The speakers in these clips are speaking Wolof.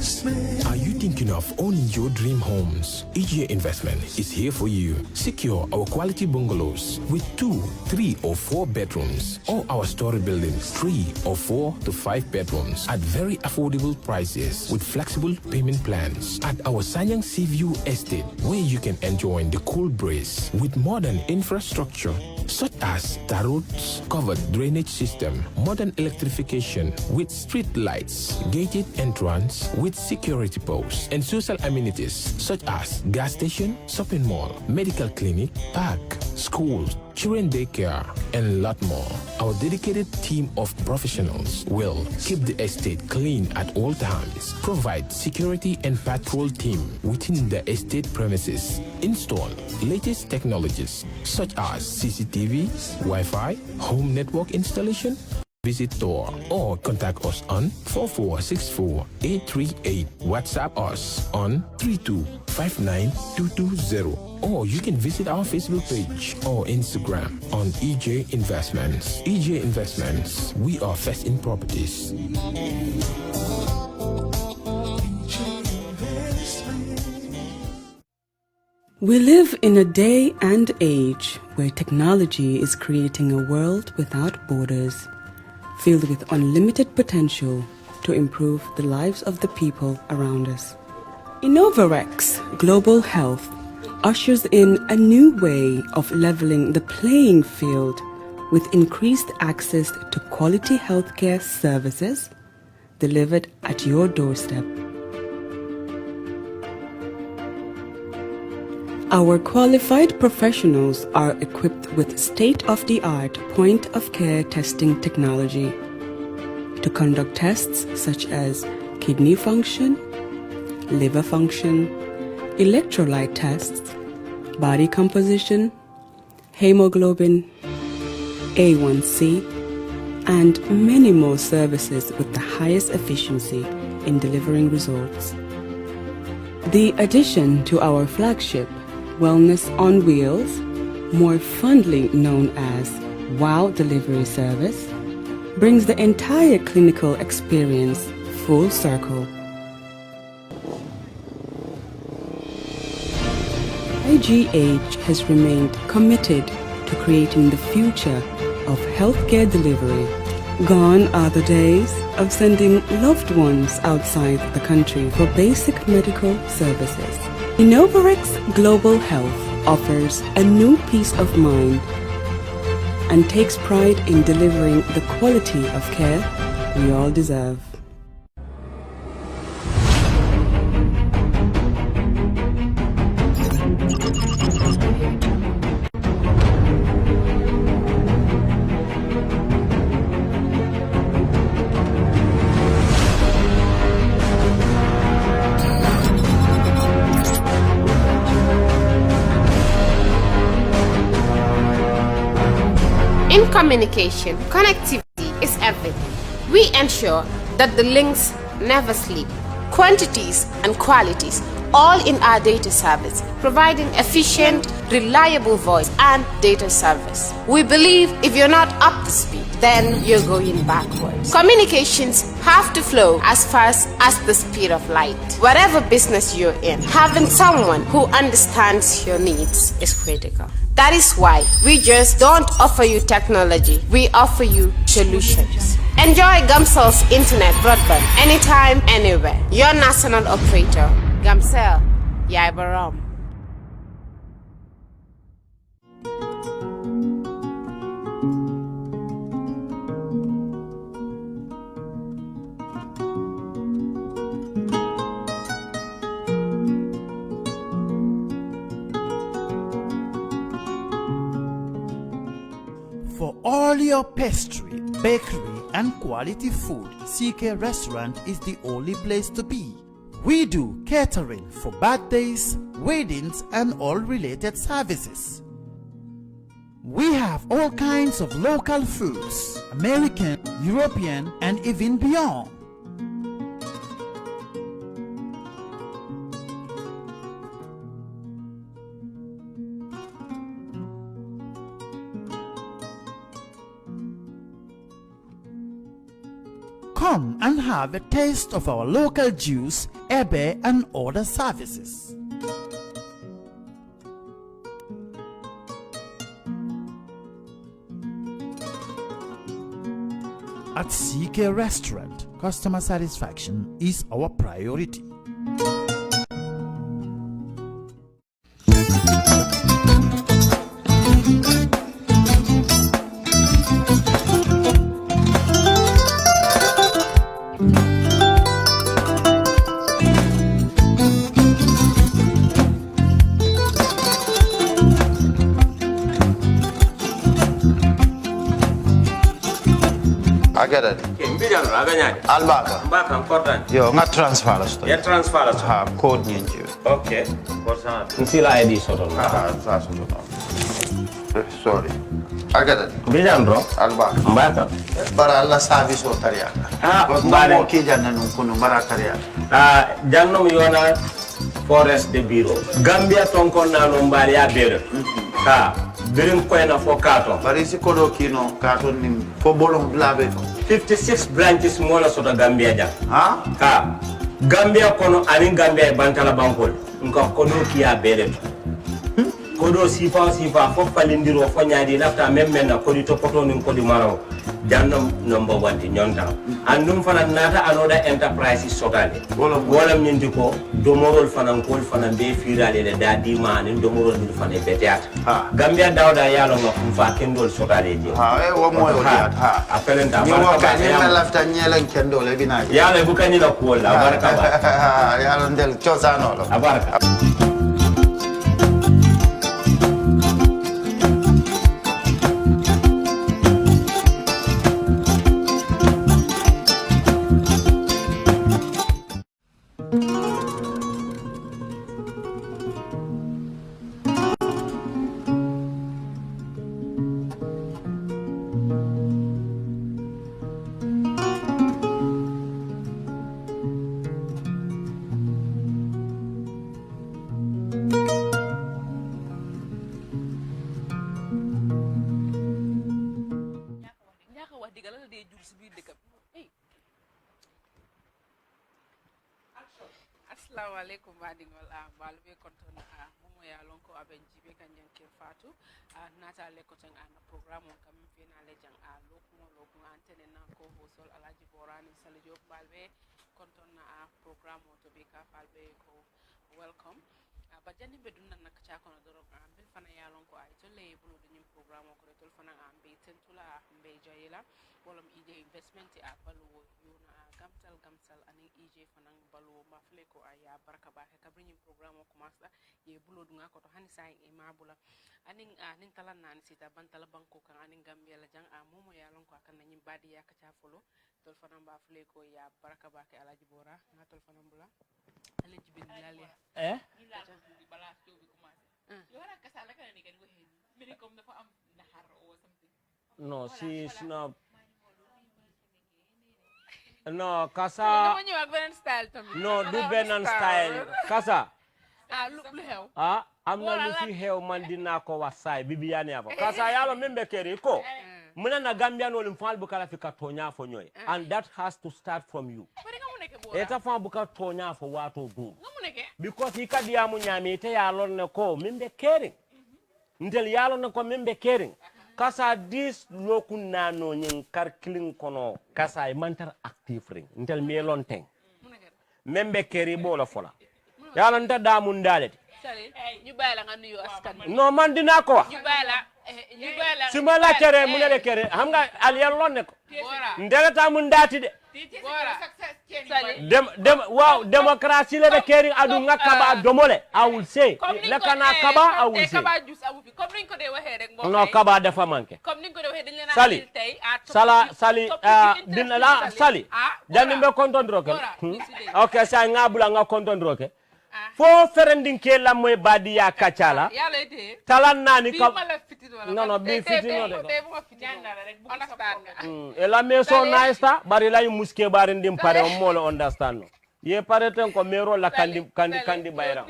Are you thinking of owning your dream homes? EJ Investment is here for you. Secure our quality bungalows with 2, 3 or 4 bedrooms, or our story buildings 3 or 4 to 5 bedrooms at very affordable prices with flexible payment plans at our Sanyang Seaview Estate, where you can enjoy the cool breeze with modern infrastructure such as tar roads, covered drainage system, modern electrification with street lights, gated entrance with security posts, and social amenities such as gas station, shopping mall, medical clinic, park, schools, children daycare, and a lot more. Our dedicated team of professionals will keep the estate clean at all times, provide security and patrol team within the estate premises, install latest technologies such as CCTV, Wi-Fi, home network installation. Visit store or contact us on 4464838. WhatsApp us on 3259220. Or you can visit our Facebook page or Instagram on EJ Investments. EJ Investments, we are first in properties. We live in a day and age where technology is creating a world without borders, filled with unlimited potential to improve the lives of the people around us. Innovarex Global Health ushers in a new way of leveling the playing field with increased access to quality healthcare services delivered at your doorstep. Our qualified professionals are equipped with state-of-the-art point-of-care testing technology to conduct tests such as kidney function, liver function, electrolyte tests, body composition, hemoglobin, A1C, and many more services with the highest efficiency in delivering results. The addition to our flagship Wellness on Wheels, more fondly known as WOW Delivery Service, brings the entire clinical experience full circle. IGH has remained committed to creating the future of healthcare delivery. Gone are the days of sending loved ones outside the country for basic medical services. Innovarex Global Health offers a new peace of mind and takes pride in delivering the quality of care we all deserve. In communication, connectivity is everything. We ensure that the links never sleep. Quantities and qualities, all in our data service, providing efficient, reliable voice and data service. We believe if you're not up to speed, then you're going backwards. Communications have to flow as fast as the speed of light. Whatever business you're in, having someone who understands your needs is critical. That is why we just don't offer you technology, we offer you solutions. Enjoy Gamcel's internet broadband anytime, anywhere. Your national operator, Gamcel, Yaibaram. For all your pastry, bakery and quality food, CK Restaurant is the only place to be. We do catering for birthdays, weddings and all related services. We have all kinds of local foods, American, European and even beyond. Come and have a taste of our local juice, ebe and other services. At CK Restaurant, customer satisfaction is our priority. Agada. Mbijan aganya. Albaka. Mbaka important. Yo, nga transfer la sto. Ya transfer la sto. Ha, code nyenji. Okay. What's Nsila ID soto. Ah, that's no. Sorry. Agada. Mbijan bro. Albaka. Mbaka. Bara alla service o tariya. Ah, mbare mo ki janna nun kunu bara tariya. Ah, jannom yona forest de bureau. Gambia tonkon na no mbari ya bere. Ha. Birim koyna fo kato. Bari si kodo kino kato ni fo bolon blabe. 56 branches mola soto Gambia ja. Ha? Ha. Gambia kono ani Gambia bantala bankol. Nka kodo kiya bere. Kodo sifa fo palindiro fo nyaadi lafta memmen na kodi topoto nin kodi maraw. Jannom number 1 ti nyonta. Andum fana nata anoda enterprise sotale. Wolam nyindi ko domorol fana kol fana be firale le dadi man domorol ni fana beteat. Gambia dawda yalo ma fa kendol sotale je. Ha, wo mo yo diat ha. Apelenta Ni mo ka ni na lafta nyelen kendo le bina. Yalo bukani la ko la baraka ba. Yalo ndel chosano lo. Abaraka. Assalamualaikum badingol balbe kontona momo ya lonko aben jibe kanjen ke fatu nata le koten an programme on kam fina le jang lokmo antene na ko hosol alaji borani saljo balbe kontona programme to be ka balbe ko welcome ba jandi be dunna nak cha kono doro be fana ya lonko ay to le bulu dum programme ko to fana be tentula be joyila wolom ide investment a balu yuna gamsal ani ije fanan balu mafle ko aya baraka ba ka brin programme ko masa ye bulo dunga ko to hani sai e mabula anin nin talan nan sita bantala banko kan anin gambia la jang momo ya lon ko kan nyim badi ya ka folo tol fanan ba fle ko ya baraka ba ka alaji bora na tol fanan bula alaji bin lale bala to bi commencer yo wara ka sala kan ni kan go hen mini kom dafa am nahar or something no she's not. No, Kasa. No, do Benan style. Kasa. I'm not looking here, Mandina ko wasai, Bibiani abo. Kasa yalo membe keriko. Muna na Gambia no limfal bukala fika tonya for nyoy. And that has to start from you. Eta fa buka tonya for watu do. Because hika diamu nyami ite yalo ne ko membe caring. Ntel yalo ne ko membe caring. Kasa this loku nano nyin karkling kono kasa mantar active ring ntel melon teng membe keri bola fola yalo nta da mun daleti ñu bayla nga nuyu askan no man dina ko wax ñu bayla sima la kere munele kere xam nga al yallo ne ko ndela ta mun dati de dem wow democracy le be keri adu ngakaba domole I will say la kana kaba I will say kaba jus awu fi comme niñ ko de waxe rek no kaba dafa manke comme niñ ko de waxe dañ leena sali tay sali din la sali jani be konton roke okay sa ngabula nga konton roke fo ferendin ke la moy badiya kachala yalla ite talan nani ko no bi fitino de e la meso naista bari la muske bari ndim pare o molo understand no ye pare ten ko mero la kandi bayra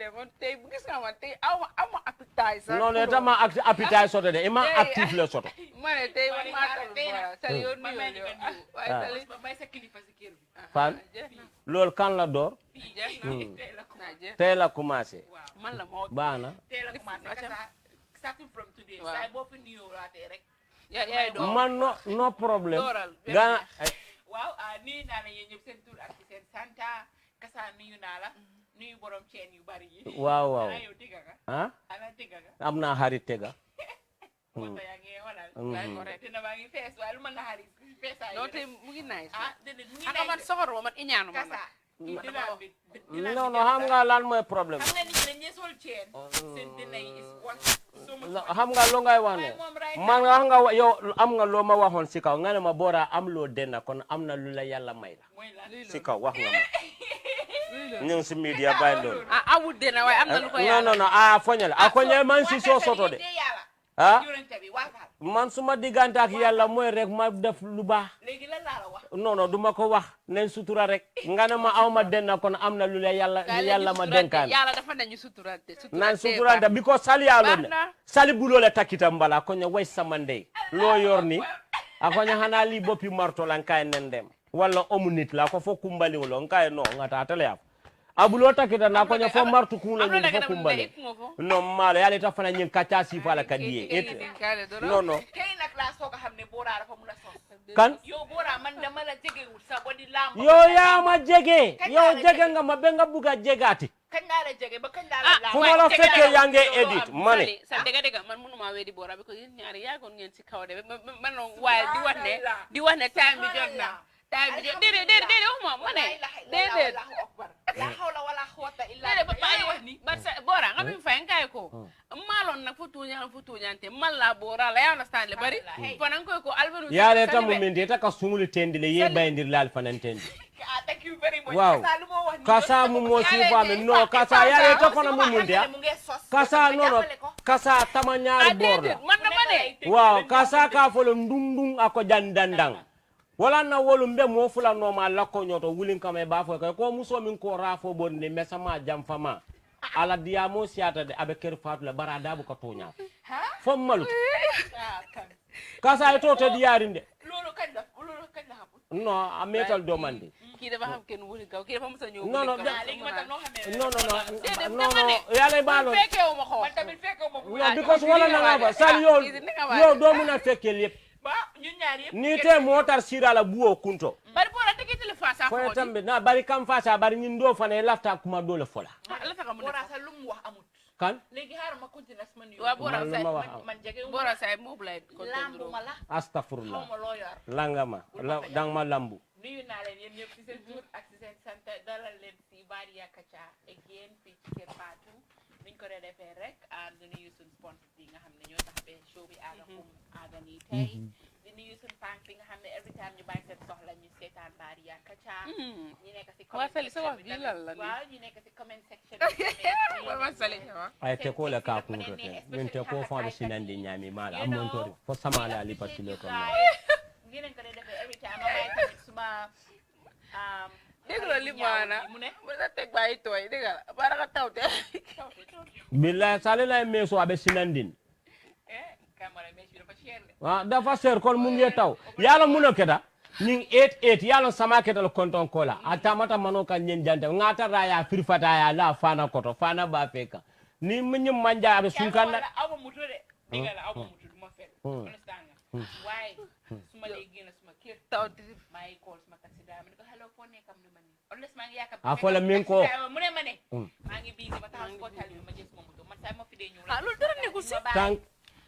man tey gis nga man tey aw ma appetizer non non tama appetizer soto de ima active le soto ma ne tey man maa tal sali yoon nuyoo waaye sali may sa kilifa si kër bi fan loolu kan la door tey la commencé man la moo baax na tey la commencé starting from today say boo fi nuyoo laatee rek yaay door man no problème Dooral. waaw nuyu naa la yéen ñëpp seen tur ak seen santa kasa nuyu naa la nuyu borom ceen yu bari yi waaw waaw yow tega nga ana tega nga am naa xarit tega moo tax yaa ngi walal dina maa ngi fees waaye lu ma la xarit feesaay non tey mu ngi nice déedéet mu ngi anga man soxor ma man iñaanu ma kasa non non xam nga lan mooy problème xam nga nit ñi dañuy sol ceen seen dina yi is wax xam nga loo ngay wax ne man wax nga yow am nga loo ma waxoon si kaw nga ne ma boora am loo denna kon am na lu la yàlla may la si kaw wax nga ma ñu ngi si media bàyyi loolu awul dena waaye am na lu ko yàlla non non foñale foñale man si soo soto de man suma diggante ak yàlla mooy rek ma def lu baax léegi lan laa la wax non non du ma ko wax nañ sutura rek nga ne ma aw ma denna kon am na lu la yàlla ma denkaan yàlla dafa nañu suturante nan suturante bi ko sali yalo ne sali bulole takita mbala ko nya way samande lo yorni akonya hana li bopi marto lan kay nendem wala omunit la ko fo kumbali wolo kay no ngata tele ya abulo takita na ko nya fo martu kula ni fo kumbali no mala yalla ta fana nyin kacha si fala kadiye non non kay nak la soga xamne bora dafa mëna sos kan yow bora man dama la jege wul sa body lamb yo ya ma jege yo jege nga ma be nga buga jegati kañ la la jege ba kañ la la fu ma la fekkee yaa ngi edit ma ne sa dëgg man mënuma wedi bora bi ko yéen ñaari yaagoon ngeen ci kaw de man waaye di wax ne time bi jot na time bi jot déedéet waxuma ma ne déedéet la hawla wala quwwata illa billah ba bàyyi wax ni ba bora nga mi fay ngay ko malon nak futu ñante mal la bora la ya understand le bari fanan koy ko alberu yaale tamu min de ta ka sumuli tendile ye bayindir laal fanan tendi thank you very much wow kasa mu mo si fami no kasa yaale ta fana mu mun dia kasa no kasa tama ñaar bor la man dama ne wow kasa ka folo ndundung ako jandandang wala na wolu mbe mo fula no ma la ko nyoto wulin kame ba fo ko muso min ko rafo bonde mesama jam fama ala diamo siata de abe ker fatu la barada bu ko tonya fo malut kasa to diarinde lolu kañ la habu no a metal domande ki dafa xam ken wuli kaw ki dafa musa ñew non non non yalla balo fekkewu ma ko man tamit fekkewu ma ko no because wala na nga ba sal yo do mu na fekkel yep ba ñun ñaar yep ni te motar sira la buo kunto bari bora tekitele fa sa ko tambe na bari kam fa sa bari ñin do fane lafta kuma dole fola la fa mu bora sa lu mu wax amut kan léegi xaar ma continuer sama nuyu wa bora sa man jege bora sa mo blay lambu ma la astaghfirullah ma lo yor langama dang ma lambu nuyu naa leen yéen ñëpp ci seen tur ak ci seen sant dalal leen ci Badia Kacha again fii ci Kër Fatou niñ ko defee rek di nuyu suñu sponsor yi nga xam ne ñoo tax ba show bi aaga kum aaga nii tey di nuyu suñu fans bi nga xam ne every time ñu bàyyi seen soxla ñu seetaan Badia Kacha ñu nekk ci waaw ñu nekk ci comment section ay te ko la ka kunto te min te ko fa be sinandi nyami mala amon tori fo samala ali patilo ko ngeen ko defee every time ma bàyyi tamit suma déglo li maana mu la teg bàyyi tooy dégga baraka tawte billahi salila meso abe sinandin camera meso dafa cher dafa cher kon mu ngi taw yalla muno keda ning 88 yalla sama kedal konton kola atamata mano kan nyen jante ngata raya firfata ya la fana koto fana ba feka ni munyum manja abe sunkan awu muto de digala awu muto duma fel understand why suma legi na suma kër taw may call suma taxi driver ko hello phone kam ni mani honest ma ngi yakam afola min ko mu ne mané ma ngi busy ma tax ko tali ma jess mo muto man say ma fi de ñu lu dara ne ko ci tank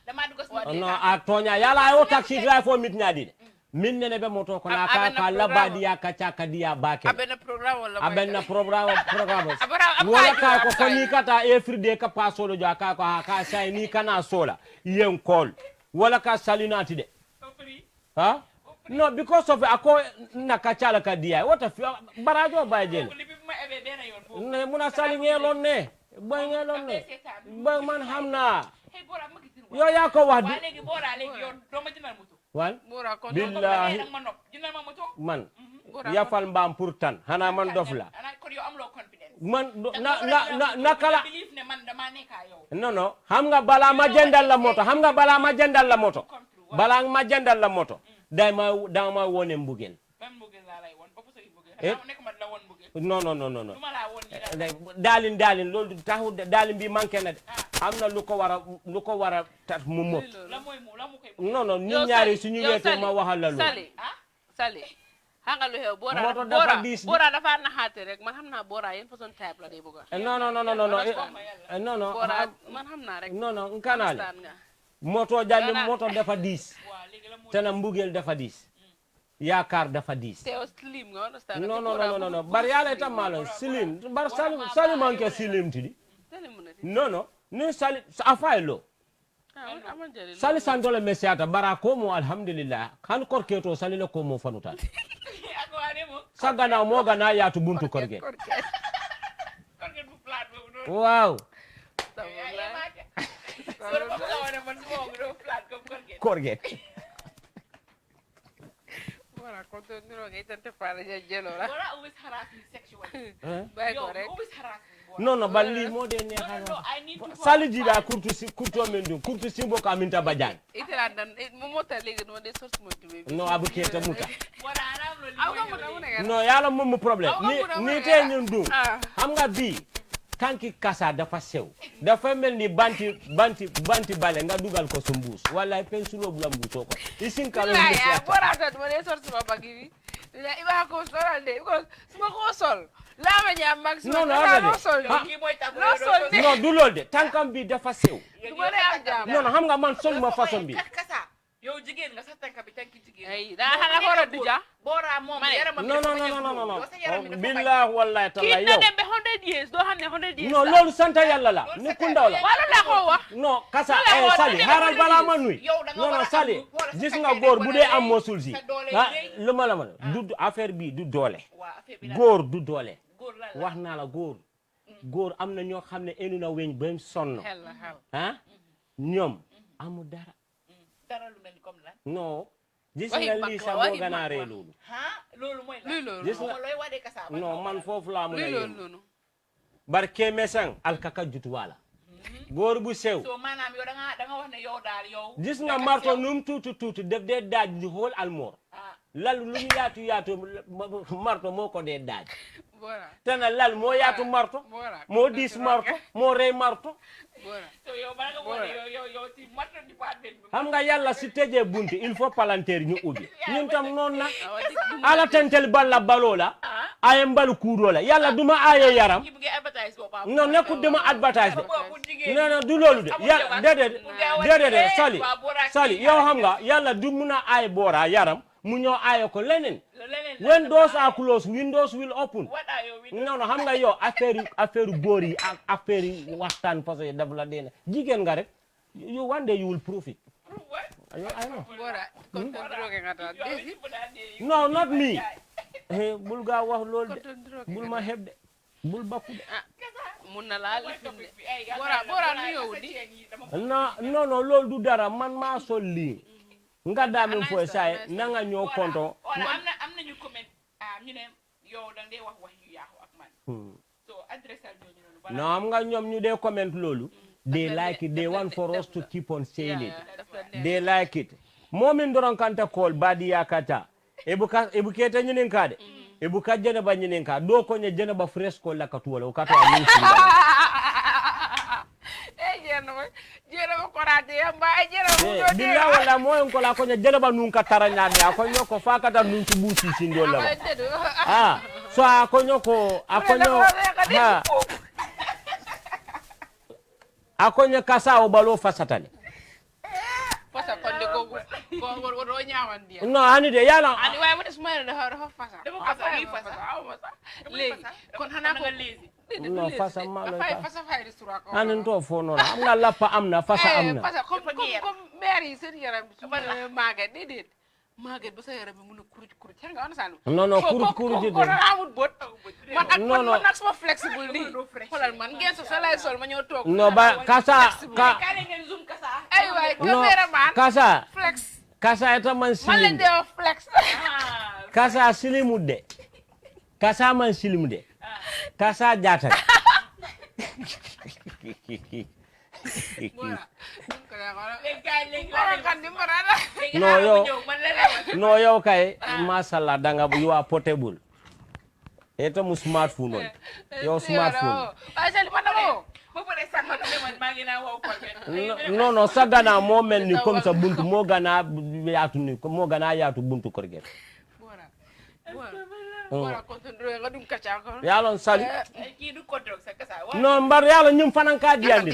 dama dugg suma no a tonya yalla ay taxi driver fo mit nyadi min nene be moto ko na ka la Badia Kacha kadia bake abena programme wala ka ko fani kata everyday ka pasolo jo ka ko ka sai ni kana sola yen call wala ka salinati de ha no because of ako na kachala kadia what if barajo baje ne muna salingelo ne bayngelo ne bay man hamna yo ya ko wadi legi bora legi yo do ma jinal mutu wal bora ko billahi ma nopp jinal ma mutu man ya fal mbam pour tan hana man dof la ana ko yo am lo confidence man nakala believe ne man dama nekk yow non xam nga balaa ma jëndal la moto balaa ma jëndal la moto dama wone mbugel ban mbugel laa lay won ba sa mbugel nekk ma la won mbugel non duma la won daalin loolu taxu daalin bi manqué na de am na lu ko war a tax mu mot la mu koy non nit ñaari suñu weete ma waxal la loolu Sali xanga lu xew Bora dafa naxaate rek man xam naa Bora yéen façon type la day bëgg non Bora man xam naa rek non kanaale moto jàlli moto dafa diis te na mbugeel dafa diis yaakaar dafa diis slim nga understand non bari yàlla itam maa la slim bar sali manqué slim tidi non ni sali afay lo sali sandole mesiata bara ko mo alhamdulillah kan korketo sali le ko mo fanuta sagana mo gana yaatu buntu korge waaw korge Bora continue nga itante pare jelo la Bora always harass me sexually bay ko rek always harass non balli mo de ne sali jida kurtu mendu kurtu simbo ka minta bajan itela dan mo mota legi no de source mo tibe no abu keta muta Bora aram lo no yalla mom problème ni te ñun du xam nga bi kanki kasa dafa sew dafa melni banti bale nga dugal ko su mbuus wallahi pensulo bu la mbuuso ko isin ka lo ya Bora to mo de source ba bagi ya iba ko solal de ko suma ko sol la ma ñam max non du lool de tankam bi dafa sew du ma am jam non xam nga man sol ma façon bi kasa yow jigéen nga sa tanka bi tanki jigéen ay da xana ko ra duja Bora mom yaram non billahi wallahi taala yow dem be 100 years do xamne 100 years non loolu santa yàlla la ni ku ndaw la wala la ko wax non kasa sali haral bala ma nuy non sali gis nga góor bu dee am mosul si lu ma la ma du affaire bi du doole góor du doole wax naa la góor am na ñoo xam ne enu na weñ ba sonn ñoom amu dara lu mel comme lan non gis nga lii sax moo gën a ree loolu loolu mooy gis nga looy wadee kasa non man foofu laa mën a yóbbu barke mesang alkaka jutuwaala góor bu sew so maanaam yow da nga wax ne yow daal yow gis nga marto num tuuti def dee daaj di xool almoor lal lu ñu yaatu marto moo ko dee daaj te na lal moo yaatu marto moo diis marto moo rey marto xam nga yàlla si tëjee bunti il faut palanteer ñu ubbi ñun tam noonu na ala tentel balla baloo la aye mbalu kuudoo la yàlla duma aaye yaram non nekkul duma advertise de non du loolu de yàlla déedéet sali yow xam nga yàlla du mun a aaye boora yaram mu ñëw aaye ko leneen when doors are closed windows will open non xam nga yow affaire góor yi ak affaire yi waxtaan parce que daf la dee jigéen nga rek you one day you will profit I know no not me bul gaa wax loolu de bul ma xeb de bul bakku de mun na la lifinde Bora lu yow di non loolu du dara man maa sol lii nga daami fooy saay na nga ñoo konto am nañu comment ñu ne yow da ngay wax yu yaaxu ak man so adresse ñooñu non am nga ñoom ñu dee comment loolu they like it they want for us to keep on saying it they like it momin doron kanta call badi yakata ebu kete nyinin kade ebu ka jene ba nyinin ka do ko nye jene ba fresco la katuwala ukato amin jere ba korate yamba jere mu do billahi wala moyon ko la ko nye jene ba nun ka taranya ne akonyo ko fakata nun ci busi sindo la so akonyo ko akonyo kasa o balo fasatale fasa konde ko do nyaawan dia no ani de yala ani way mo des mayre da fasa legi kon hana ko lezi no fasa malo fasa fay restaurant ko anen to fono am nga lappa amna fasa amna fasa comme maire yi seen yaram maga dedet maga ba sa yaram mu kuruj nga on sanu non kuruj ko amul bot man nak sama flexible ni xolal man ngeen so lay sol ma ñoo tok no ba kasa ka ngeen zoom kasa ay way cameraman kasa flex kasa eta man silim man leen de flex kasa silimude kasa man silimude kasa jata no yo kay mashallah danga you are portable eto mu smartphone on yo smartphone no sagana mo mel ni comme ça buntu mo gana yaatu ni mo gana yaatu buntu korget yalon sali no mbar yalo ñum fanan ka diandi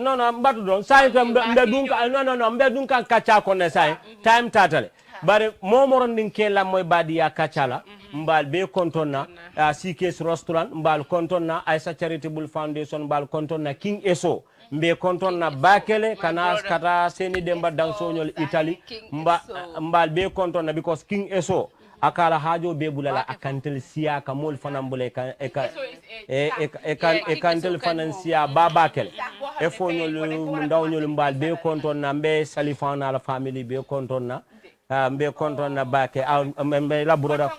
no mbatu don say mbe dunka no mbe dunka kacha ko ne say time tatale bare momoron din kela moy badiya kachala mbal be kontonna CK's restaurant mbal kontonna Aisa Charitable Foundation mbal kontonna King Eso mbe kontonna Bakele kana kata Seni Demba Dansonyol Italy mbal be kontonna because King Eso akala hajo be bulala akantel siya kamol fanambule kantel financia babakele e fonyol ndawnyol mbal be kontonna mbe salifana la family be kontonna mbe kontonna bake mbe la brother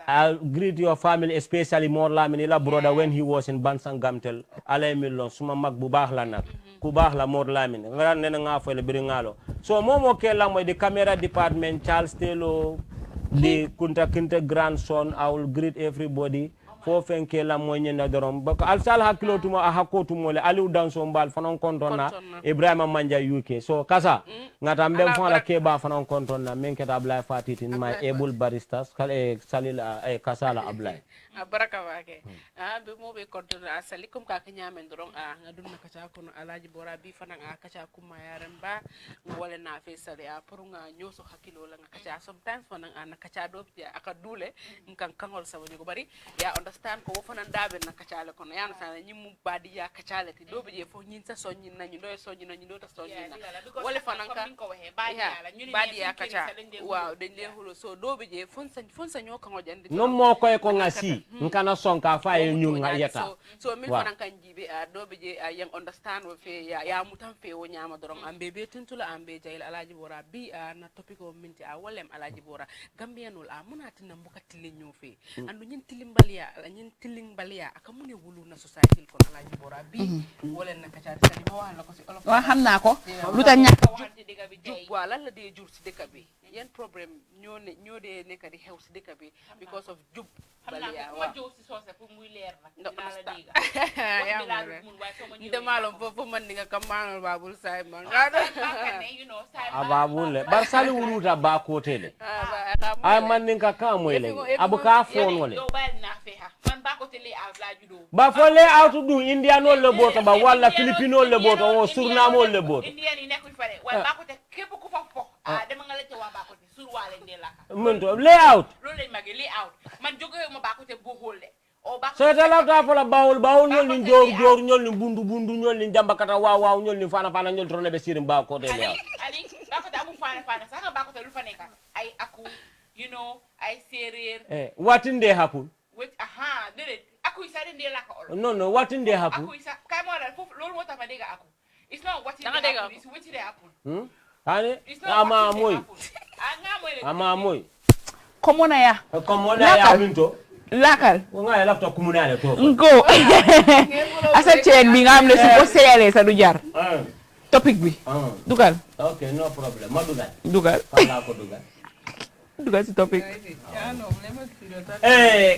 I'll greet your family, especially more Lamini, la brother, when he was in Bansang Gamtel, Alay Milon, Suma Mag Bubahla Nak, Kubahla more Lamini, Rananga for the Bringalo. So, Momo Kelam with the camera department, Charles Taylor, the Kunta Kinte grandson, I will greet everybody. Fofen kela moyen na dorom bako alsal hakilo tuma ahako tumole aliu danso mbal fanon kontona Ibrahima Manja UK so kasa ngata mbem fala keba fanon kontona menketa Ablaye Fatiti my able baristas kale salila kasala Ablaye baraka wake be mo be kontona asali kum ka nyamen dorom ngadum na kacha kono Alaji Bora bi fanan kacha kuma yaran ba wala na fe sale purunga nyoso hakilo la kacha sometimes fanan na kacha do aka dule nkan kangol sawoni ko bari ya understand ko wofanan dabe na kacale kono yana sana nyimu badi ya kacale ti dobe je fo nyinta sonyi na nyindo sonyi na nyindo ta sonyi na wala fanan ka badi ya kacha wow den le hulo so dobe je fonsa nyoka ngojande no mo ko e ko ngasi nkana sonka fa e nyunga yata so min fanan kan jibe dobe je yang understand wo fe ya mutan fe wo nyama doron ambe be tuntula ambe jayil Alaji Bora bi na topic o minti walem Alaji Bora gambianul munati na mbuka tilinyo fe andu nyin tilimbaliya nyin tiling balia akamune wulu na society ko Alaji Bora bi wolen na kacha tani ba wax la ko ci olof wa xamna ko luta ñak wala la de jur ci deka bi yeen problème ñoo de nek di xew ci deka bi because of jub balia wa jow ci sosé pour muy leer nak dina la diga demalom fofu man nga kamanol babul say man ababule barsali wuruta ba kotele ay man ninka kamoyle abuka fonole ba fo le out du indian le boto ba wala filipino le boto o surnamo le boto indian ni nekul fare wa ba ko te kep ku fa fo dem nga la ci wa ba ko te sur wala ndé la mento layout lolou lañ magi layout man joge mo ba ko te bo holé o ba so ta la ta fo la bawul ñol ni jor ñol ni bundu ñol ni jambakata waaw ñol ni fana ñol trone be sirim ba ko te layout ali ba ko te amu fana sax ba ko te lu fa nekka ay aku you know ay serer what in they happen with did aku isa de la ko no what in they happen aku isa kay mo la fofu lolu mo ta fa dega aku it's not what in they happen it's what they happen hani ama moy ama moy komona ya minto lakal nga ya laptop komona ya to ngo asa chain bi nga am ne su ko seyale sa du jar topic bi dugal okay no problem ma dugal fala ko dugal si topic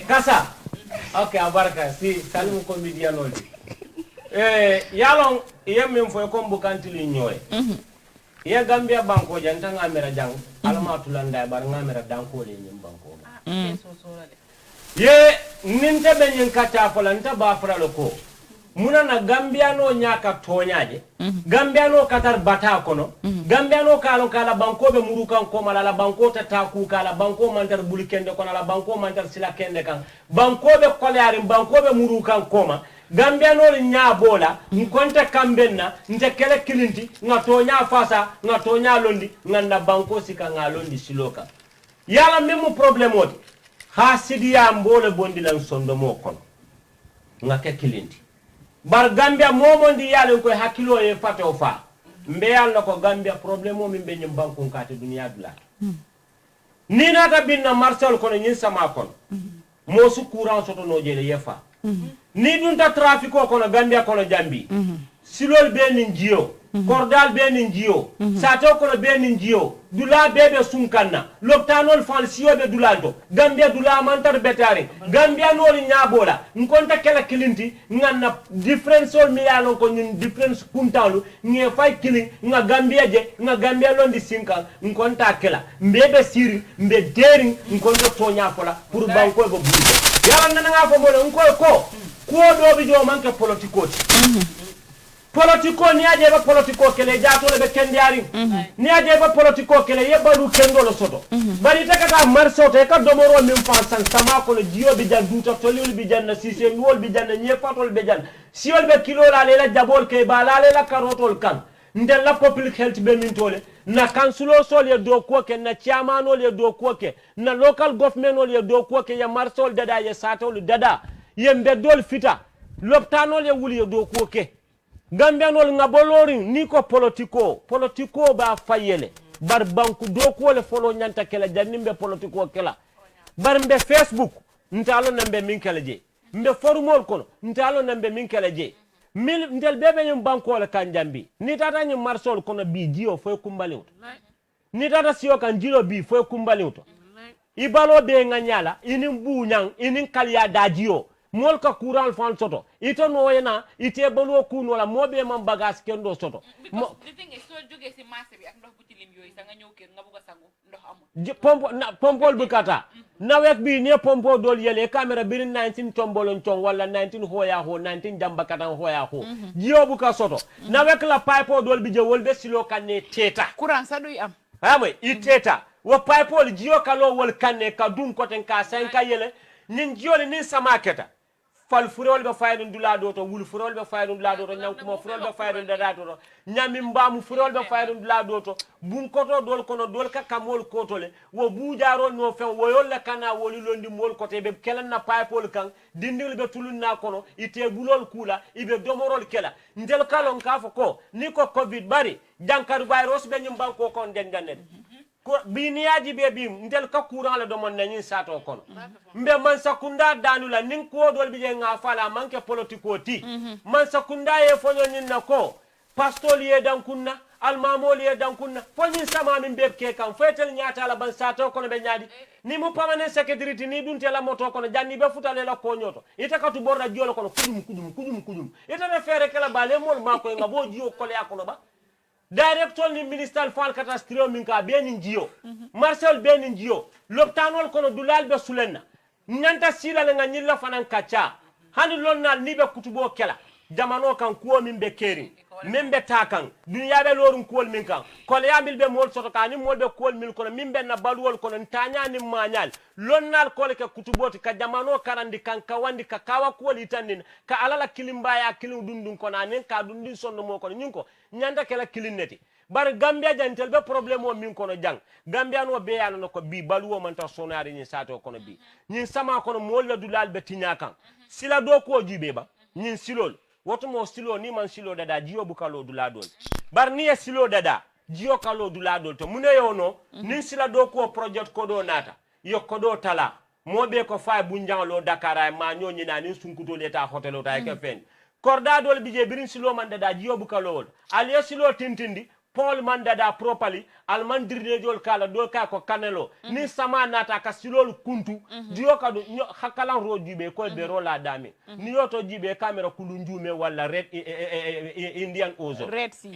kasa okay abaraka si salimu comedian odi yalon yemmin fo ko mbukantili nyoy ya Gambia banko janta ngamera jang alama tulanda bar ngamera danko le nyim banko ye ninte be nyin kacha fola nta ba fra loko muna na Gambia no nyaka tonyaje Gambia no katar bata kono Gambia no kala banko be murukan ko mala banko tataku kala banko mantar bulikende kono la banko mantar sila kende kan banko be kolari banko be murukan koma Gambia no nyabola nkonta kambenna nte kele kilinti ngatonya fasa ngatonya londi nganda banko sika ngalondi siloka yala memu problem odi hasidiya mbole bondi lan sondo mo kono ngake kilinti bar Gambia momondi yale ko hakilo e fato fa mbeyal nako Gambia problem o min be nyim banko ngate duniya dula ni nata binna Marcel kono nyin sama kono mo su courant soto no jele yefa ni dun ta trafico kono Gambia kono Jambi silol be nin jiyo kordal be nin jiyo sato kono be nin jiyo dula bebe sunkanna loptanol fal siyobe dulalto Gambia dula mantar betari Gambia nol nyabola nkonta kala kilinti nganna difference mi yalon ko ñun difference kuntalu nge fay killing nga Gambia londi sinka nkonta kala mbebe siri mbe dering nkonta tonya fola pour banko go buri yalla nana nga fo mo ko do bi jo manke politikoti politiko ni aje ba politiko kele jaato le be kendiari ni aje ba politiko kele yebaru kendo lo soto bari takata marsoto e ka domoro min fansan sama ko le jiyo bi jan duta tolul bi jan na sise wol bi jan nye fatol be jan siol be kilo la le la jabol ke ba la le la karotol kan ndel la public health be min tole na kansulo sol ye do ko ke na chairman ol ye do ko ke na local government ol ye do ko ke ya marsol dada ye satol dada yembe dol fita loptanol ye wuli ye do ko ke Gambianol ngabolori niko politiko ba fayele bar banku doko le folo nyanta kala janimbe politiko kala bar mbe Facebook ntalo nambe min kala je mbe forumol kono ntalo nambe min kala je mil ndel bebe nyum banko le kanjambi ni tata nyum marsol kono bi jio fo kumbali ni tata siyo kan jilo bi fo kumbali ibalo be nganyala inin bunyang inin kaliya dajio mol ka courant fan soto ito no yena ite balo kun wala mobe man bagage kendo soto the thing is so joge ci marché bi ak ndox bu tilim yoy sa nga ñew kër nga bëgg sangu ndox amul pompol bu kata nawek bi ne pompo dol yele camera bi 19 tombolon tong wala 19 hoya ho 19 jamba katan hoya ho jiyo bu ka soto nawek la pipe dol bi je wolbe silo kanne teta courant sa duy am amay iteta wo pipe jiyo kalo wol kanne ka dum koten ka 5 yele nin jiyo nin samaketa fal furol be faydun dulado to wul furol be faydun dulado to nyankuma furol be faydun dulado to nyami mbamu furol be faydun dulado to bun koto dol kono dol ka kamol kotole wo bujarol no fen wo yolla kana woli londi mol kote be kelan na paypol kan dindil be tulun na kono ite bulol kula ibe domorol kela ndel kalon ka fo ko ni ko covid bari jankar virus be nyim banko kon den ganet bi niyaji be bi ndel ka courant la do mon nañi sato kono mbe man sakunda danula nin ko dol bi nga fala manke politiko ti man sakunda e fonyo nin nako pastol ye dan kunna almamol ye dan kunna fonyin sama min be ke kan fetel nyaata la ban sato kono be nyaadi ni mu permanent secretary ni dunte la moto kono janni be futale la ko nyoto ita katu borda jolo kono kudum ita na fere kala bale mol mako nga bo jiyo kole akono ba directeur ni ministère fal catastrophe min ka benin jiyo marcel benin jiyo loptanol kono dulal be sulenna nyanta sila nga nyilla fanan kacha hani lonnal ni be kutubo kela jamano kan kuo min be keri min be takan dunya be lorun kuol min kan kol yambil be mol soto kan ni mol be kuol min kono min be na balwol kono tanya ni manyal lonnal kol ke kutuboti ka jamano karandi kan kawandi ka kawa kuol itanin ka alala kilimba ya kilin dundun kono anen ka dundin sonno mo kono nyinko nyanda kala kilinneti bar Gambia jantel be problème o min kono jang Gambia no be yalla ko bi baluwo man ta sonari ni sato kono bi nyin sama kono mol la dulal be tinyakan sila do ko jibe ba nyin silol woto mo silo ni man silo dada jiyo bukalo duladol bar ni silo dada jiyo kalo duladol to mune yo no nin sila do ko project ko do nata yo ko do tala mobe ko fay bunjang lo Dakar ay ma nyoni na ni sunkuto leta hotel ta ke fen korda dol bije birin silo man dada jiyo bukalo aliyo silo tintindi Paul mandada properly alman dirnejol kala do ka ko kanelo ni sama nata ka silol kuntu dio ka do hakalan rojibe ko be rola dami ni yoto jibe camera kulunjume wala red Indian Ocean Red Sea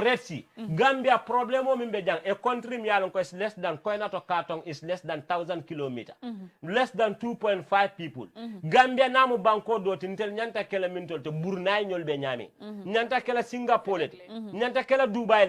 Red Sea Gambia problem o min be jang e country mi yalon ko is less than Koinato Kartong is less than 1000 kilometer less than 2.5 people Gambia namu banko do tintel nyanta kala mintol to Brunei nyol be nyami nyanta kala Singapore nyanta kala Dubai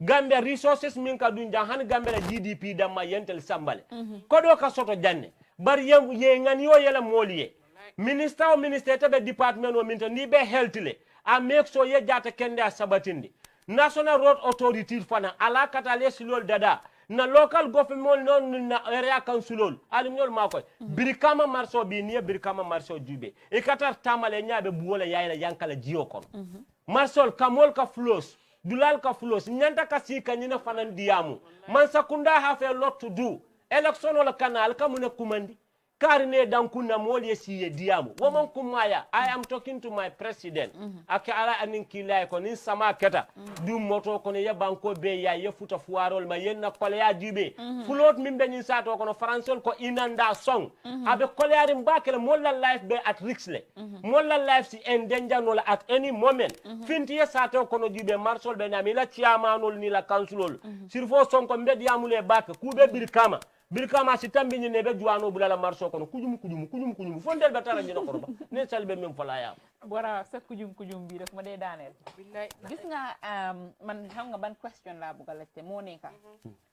Gambia resources min ka dunja han Gambia GDP damma yentel sambale kodo ka soto janne bar ye ngani yo yela moliye minister o minister tabe department o minto ni be health le a make so ye jata kende a sabatindi national road authority fana ala katale silol dada na local government non na area councilol alimol mako birikama marso bi ni birikama marso jube e katar tamale nyaabe buwole yayla yankala jiyo kon marsol kamol ka flows dulal ka flows nyanta ka sika nyina fanan diamu man sakunda have a lot to do election wala kanal ka mune kumandi karine dankuna moli siye diamu woman kumaya I am talking to my president ake ala anin kilay ko nin sama keta du moto ko ne yabanko be ya yefuta fuarol ma yenna kolya dibe fulot mimbe nin sato ko no français ko inanda song abe kolyari mbakele molla life be at risk le molla life si en danger no at any moment finti ya sato ko no dibe marsol be nyami la chairmanol ni la councilol sirfo son ko mbed yamule bak kube birkama si tambi ni nebe juano bulala marso kono kujum fondel batara ni ko ba ne salbe mem fala ya bora sa kujum bi rek ma day daanel gis nga man xam nga ban question la bu galate mo neka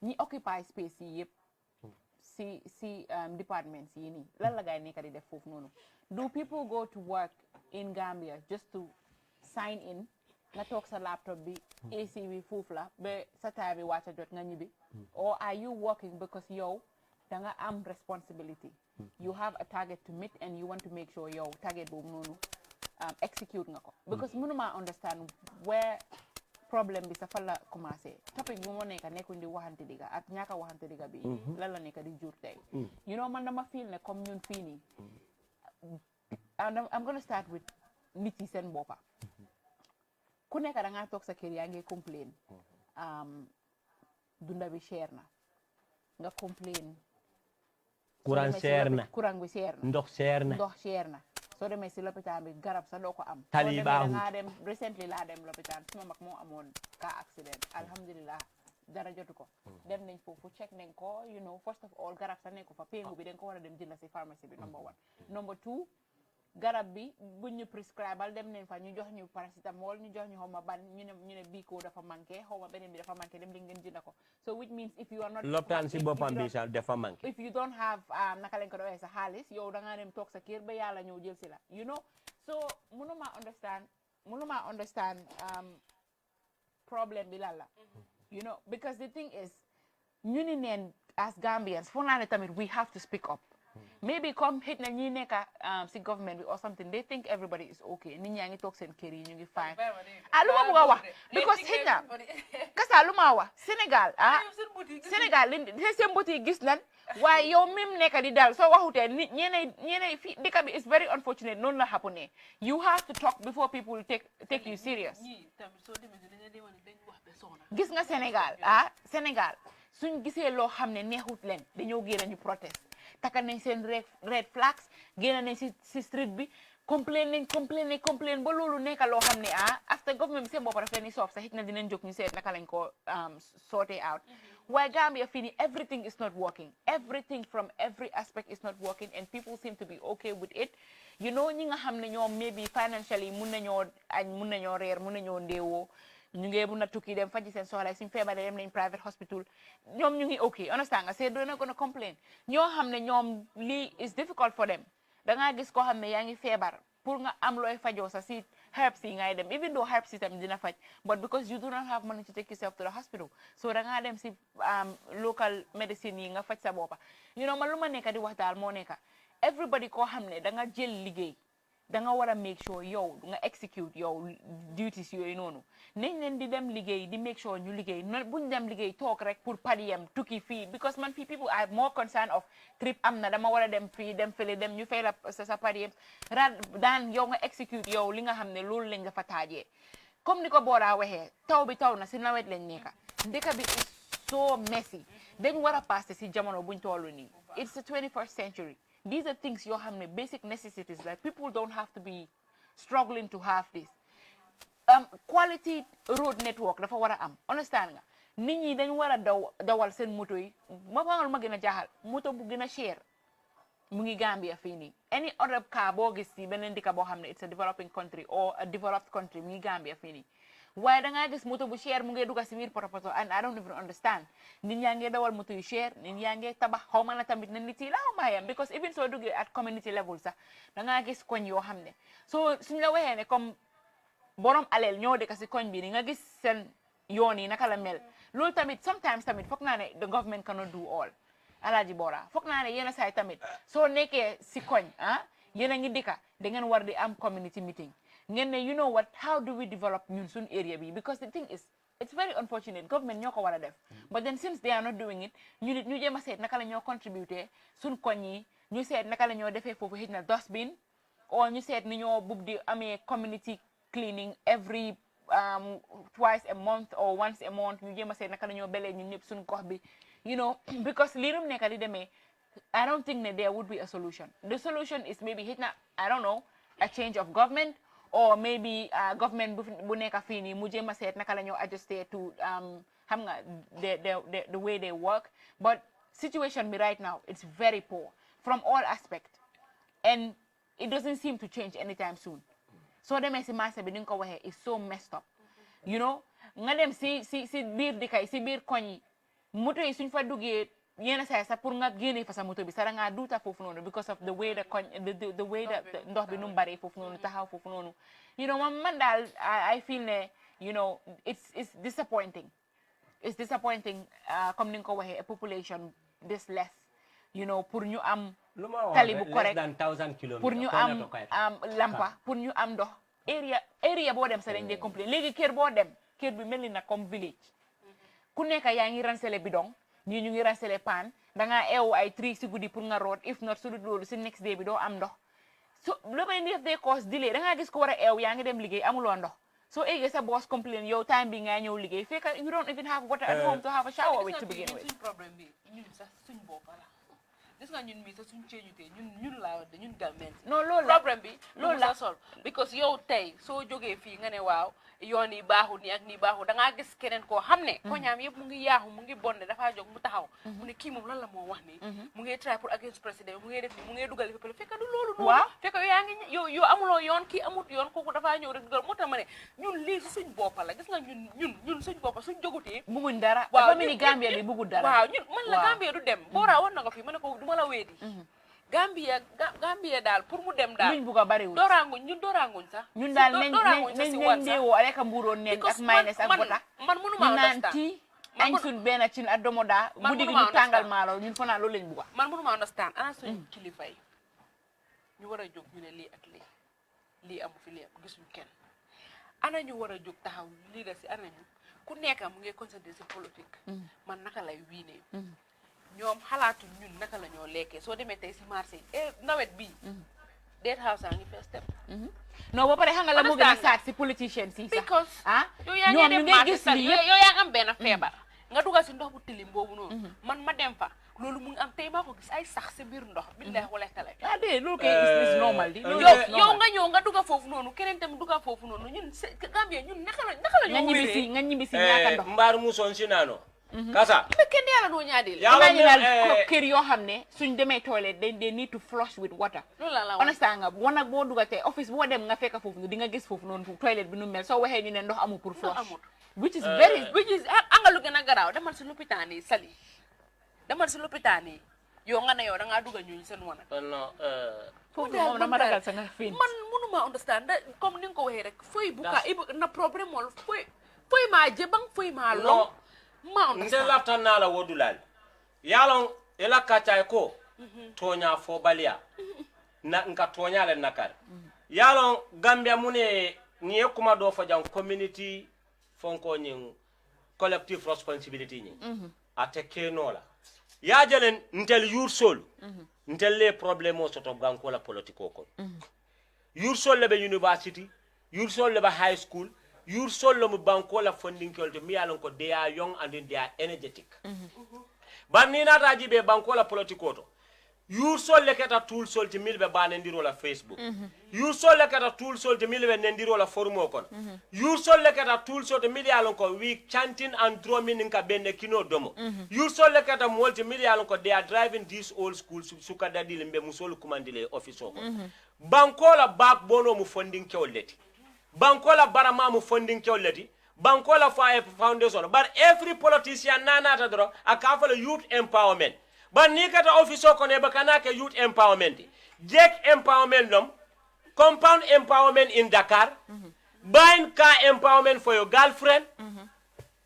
ñi occupy space yi yep si departments yi ni lan la gay nekk di def fofu nonu do people go to work in Gambia just to sign in nga tok sa laptop bi AC bi fofu la be sa tay bi wacca jot nga ñibi or are you working because yow danga am responsibility you have a target to meet and you want to make sure yow target bobu nonu execute nga ko because mënuma understand where problem bi sa fa la commencé topic bu mo nekk nekkuñ di waxante diga ak ñaka waxante diga bi lan la nekk di jur tay you know man dama feel ne comme ñun fii nii and I'm going to start with nit yi seen boppa ku nekk da nga toog sa kër yaa ngi complain dunda bi cher na nga complain courant cher na courant bi cher na ndox cher na soo demee si lopitaan bi garab sa doo ko am tali baaxul nga dem recently laa dem lopitaan suma mag moo amoon car accident alhamdulillah dara jotu ko dem nañ foofu check nañ ko you know first of all garab sa nekk ko fa péngu bi dañ ko war a dem jënd si pharmacie bi number 1 number 2 garab bi buñ ñu prescribal dem nañ fa ñu jox ñu paracetamol ñu jox ñu xawma ban ñu ne bii ko dafa manqué xawma beneen bi dafa manqué dem di ngeen jënd ko so which means if you are not lopitaan si boppam bi sa dafa manqué if you don't have naka lañ ko doxee sa xaalis yow da nga dem toog sa kër ba yàlla ñëw jël si la you know so mënuma understand problème bi lan la you know because the thing is ñu ni neen as Gambians foog naa ne tamit we have to speak up maybe comme hit na ñi nekk si government bi or something they think everybody is okay nit ñaa ngi toog seen kër yi ñu ngi fine lu ma bëgg a wax because hit na kasa lu ma wax Sénégal li seen mboti gis nan waaye yow même nekk di daal soo waxutee nit ñeneen fi dëkk bi is very unfortunate noonu la happen you have to talk before people take you serious gis nga Sénégal suñ gisee loo xam ne neexut leen dañoo génn ñu protest taka nañ seen red flags génn nañ si street bi complain ba loolu nekk loo xam ne after government bi seen bopp daf leen di soof sax it na dinañ jóg ñu seet naka lañ ko sort out waaye Gambia fii nii everything is not working everything from every aspect is not working and people seem to be okay with it you know ñi nga xam ne ñoom maybe financially mun nañoo añ mun nañoo reer mun nañoo ndeewoo ñu ngi mun a tukki dem faji seen soxla suñ feebaree dem nañ private hospital ñoom ñu ngi okay understand nga c'est dona gonna complain ñoo xam ne ñoom lii is difficult for them da ngaa gis koo xam ne yaa ngi feebar pour nga am looy fajoo sa si herbs yi ngay dem even though herbs yi tam dina faj but because you do not have money to take yourself to the hospital so da ngaa dem si local medicine yi nga faj sa boppa you know man lu ma nekka di wax daal moo nekka everybody koo xam ne da nga jël liggéey da nga war a make sure yow nga execute yow duties yooyu noonu nañ leen di dem liggéey di make sure ñu liggéey buñ dem liggéey toog rek pour padiyam tukki fii because man fii people are more concerned of trip am na dama war a dem fii dem fële dem ñu fay la sa padiyam daan yow nga execute yow li nga xam ne loolu lañ dafa taajee comme ni ko Booraa waxee taw bi taw na si nawet lañ nekka dëkk bi is so messy dañ war a passé si jamono buñ tollu nii it's the 21st century these are things you have basic necessities that people don't have to be struggling to have this quality road network dafa war a am understand nga nit ñi dañ war a dawal seen moto yi ma gën a jaaxal moto bu gën a cher mu ngi Gambia fii nii any other car boo gis ci beneen dëkk boo xam ne it's a developing country or a developed country mu ngi Gambia fii nii waaye da ngaa gis moto bu cher mu ngi dugg si biir poto and I don't even understand nit yaa ngi dawal moto yu cher nit yaa ngi tabax xaw ma na tamit na nit yi la xaw ma yam because even soo duggee at community level sax da ngaa gis koñ yoo xam ne so suñ la waxee ne comme borom aleel ñoo dëkk si koñ bi ni nga gis seen yoon yi naka la mel loolu tamit sometimes tamit foog naa ne the government cannot do all Alaaji Bora foog naa ne yenn saay tamit soo nekkee si koñ yéen a ngi dëkka da ngeen war di am community meeting ngeen ne you know what how do we develop ñun suñ area bi because the thing is it's very unfortunate government ñoo ko war a def but then since they are not doing it ñu nit ñu jéem a seet naka la ñoo contribuer suñ koñ yi ñu seet naka la ñoo defee foofu xëj na dustbin or ñu seet ni ñoo bugg di amee community cleaning every twice a month or once a month ñu jéem a seet naka la ñoo belee ñun ñëpp suñu gox bi you know because lii rum nekk di demee I don't think that there would be a solution. The solution is maybe I don't know, a change of government or maybe government bu nekk fii nii mu jéem a seet naka la ñoo adjusté to xam nga the way they work. But situation be right now, it's very poor from all aspects. And it doesn't seem to change anytime soon. So demee si marché bi ni nga ko waxee is so messed up. You know, nga dem si biir dikay si biir koñ yi moto yi suñ fa duggee yena say sa pour nga génne fa sa moto bi sara nga duuta foofu noonu because of the way the way that ndox bi nu mu baree foofu noonu taxaw foofu noonu you know man daal I feel ne you know it's disappointing comme ni nga ko waxee a population this less you know pour ñu am tali bu correct pour ñu am lampa pour ñu am ndox area boo dem sa dañ dee complain léegi kër boo dem kër bi mel ni na comme village ku nekk yaa ngi ransele bidon ñii ñu ngi ransele paan dangaa eewu ay 3 si guddi pour nga root if not su dul loolu si next day bi doo am ndox so lu may def day cause delay dangaa gis ko war a eew yaa ngi dem liggéey amuloo ndox so eggee sa boss complain yow time bi nga ñëw liggéey fekk you don't even have water at home to have a shower with to begin with. suñ problème bi ñun sax suñ bopp la gis nga ñun mii sax suñ ceeñutee ñun laa wax de ñun Gambians non loolu la problème bi loolu la sol because yow tey soo jógee fii nga ne waaw yoon yi baaxul nii ak nii baaxul dangaa gis keneen koo xam ne ko ñaam yëpp mu ngi yaaxu mu ngi bonde dafaa jóg mu taxaw mu ne kii moom lan la moo wax nii mu ngi try pour against président mu ngi def nii mu ngi dugal fépp fekk du loolu noonu fekk yow yaa ngi yow amuloo yoon kii amut yoon kooku dafaa ñëw rek dugal moo tax ma ne ñun lii suñ boppa la gis nga ñun suñ boppa suñ jógutee bugguñ dara dafa mel ni Gambia bi buggul dara waaw ñun man la Gambia du dem booraa war na ko fii ma ne ko du ma la weedi Gambia daal pour mu dem daal luñ bugg a bariwul dooraanguñ sax ñun daal nañ deewoo rek a mbuuroon neen ak mayonnaise ak bota man mënuma understand tii añ suñ benn cin ak domoda guddi gi ñu tàngal maalo ñun fa naa loolu lañ bugga man mënuma understand ana suñ kilifa yi ñu war a jóg ñu ne lii ak lii amu fi lii gisuñ kenn ana ñu war a jóg taxaw lii da si ana ñu ku nekk mu ngi concentré si politique man naka lay wiinee ñoom xalaatu ñun naka la ñoo lekkee soo demee tey si marché yi nawet bii Dead House a ngi fees step non ba pare xam nga la mu gën a saat si politicians yi sax because yow yaa ngi dem marché sax yow yaa ngi am benn feebar nga dugal si ndox bu tilim boobu noonu man ma dem fa loolu mu ngi am tey maa ko gis ay sax si biir ndox billahi wala tala de loolu kay is normal di yow nga ñëw nga dugal foofu noonu keneen tamit dugal foofu noonu ñun Gambia ñun naka la ñoo wéree nga ñibisi ñaaka ndox mbaar musoon si naano kasa kenn yàlla doo ñaadil kër yoo xam ne suñ demee toilet they need to flush with water loolu la understand nga wanag boo dugal tey office boo dem nga fekk foofu di nga gis foofu noonu toilet bi nu mel soo waxee ñu ne ndox amul pour flush which is anga lu gën a garaaw demal si lopitaan yi sali demal si lopitaan yi yow nga ne yow da ngaa dugal ñu seen wanag foofu moom dama ragal sa nga fiin man mënuma understand comme ni nga ko waxee rek foy buka na problème wala foy maa jëbang foy maa long nte laftan na la wodulal yalon ela kacay ko tonya fo balia na nka tonya le nakar yalon Gambia mune ni kuma do fo jang community fonko nyin collective responsibility nyin ate kenola ya jelen ntel yursol ntel les problèmes soto ganko la politiko ko yursol le be university yursol le be high school you're solo mu banko la funding kolto mi alon ko they are young and they are energetic banni na taji be banko la politiko to you're solo keta tool sol ti milbe banendiro la Facebook you're solo keta tool sol ti milbe nendiro la forumo kon you're solo keta tool sol ti mili alon ko we chanting and drumming nka bende kino domo you're solo keta multi mili alon ko they are driving these old schools suka dadile mbe musolu kumandile office ko banko la backbone mu funding koleti Bankola baramamu funding kewleti Bankola fire foundation but every politician nana tadro akafalo youth empowerment but nikata office ko ne bakana ke youth empowerment jek empowerment lom compound empowerment in Dakar buying car empowerment for your girlfriend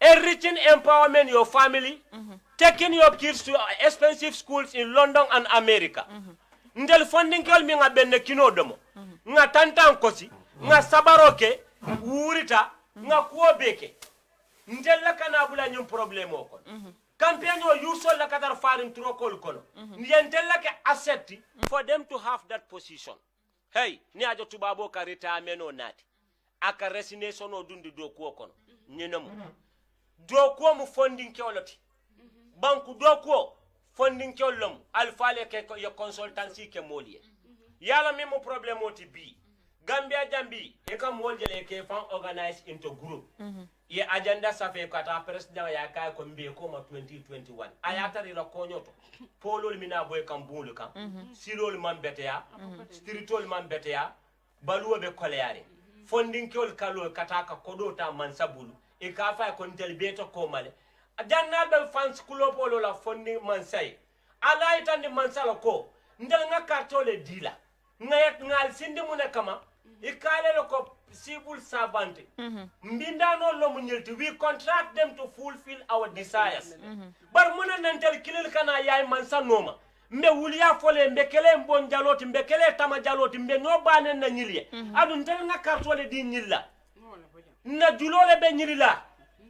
enriching empowerment your family taking your kids to expensive schools in London and America ndel funding kel mi nga benne kino domo nga tantan kosi nga sabaroke wurita nga kuo beke ndella kana bula nyum problème ko campaign o usual la katar farin trokol kono yentella ke accept for them to have that position hey ni ajo tubabo ka retirement o nati aka resignation o dundi do ko kono nyinamu do ko mu funding ke oloti banku do ko funding ke olom alfale ke yo consultancy ke moliye yala memo problem oti bi Gambia Jambi e kam woljele ke fan organize into group ye agenda safe kata president ya kay ko mbe ko ma 2021 ayata ri la konyoto polol mina boy kam bulu kam silol man beteya spiritual man beteya baluwo be koleare funding kol kalo kata ka kodo ta man sabulu e ka fa ko ntel beto ko male ajanna be fans club polo la funding man say ala itande man sala ko ndel nga kartole dila ngayat ngal sindi mune kama ikale ko civil servant mbindano lo munyelti we contract them to fulfill our desires bar muna nantel kilil kana yaay man sanoma mbe wuliya fole mbe kele mbon jaloti mbe kele tama jaloti mbe no banen na nyiliye adu ntel nga kartole di nyilla na julole be nyilla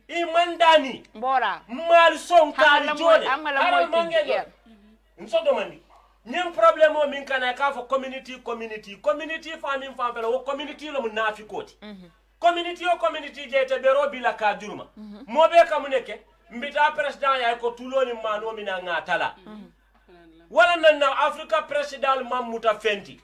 i mandani mbora mal son kali jole amala moy nsodo mandi ñem problème o min kana ka fo community famine famfela wo community lo munafi koti community je te bero bila ka juruma mo be kam neke mbita president ya ko tuloni mano mina ngatala wala na Africa president mamuta fenti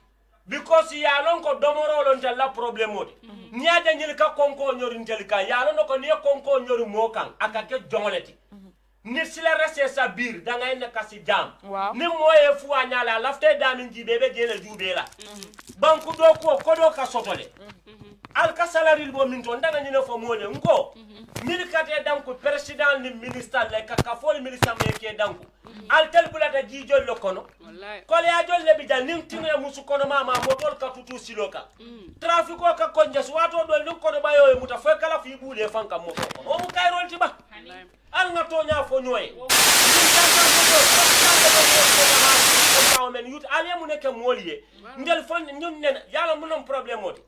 because ya lon ko domoro lon tella problème odi nyaade nyil ka konko nyori ntel ka ya lon ko ne konko nyori mokan aka ke jongoleti ni sila rese sa bir da ngay nekk si jam ni moye fu anyala lafte damin jibebe jele jubela banku do ko do ka sotole al ka salary bo min ton daga ni fo mole ngo milkate danku president ni minister le ka fol minister me ke danku al tel bulata jijol lo kono ko le ajol le bi dal nim tinwe musu kono mama motol ka tutu siloka trafiko ka konja wato do lim kono bayo muta fo kala fi bule fanka mo ko o mu kayrol tiba al nga tonya fo ñoy men yut ale mu nek moliye ndel fon ñun nen yalla mu non problème oti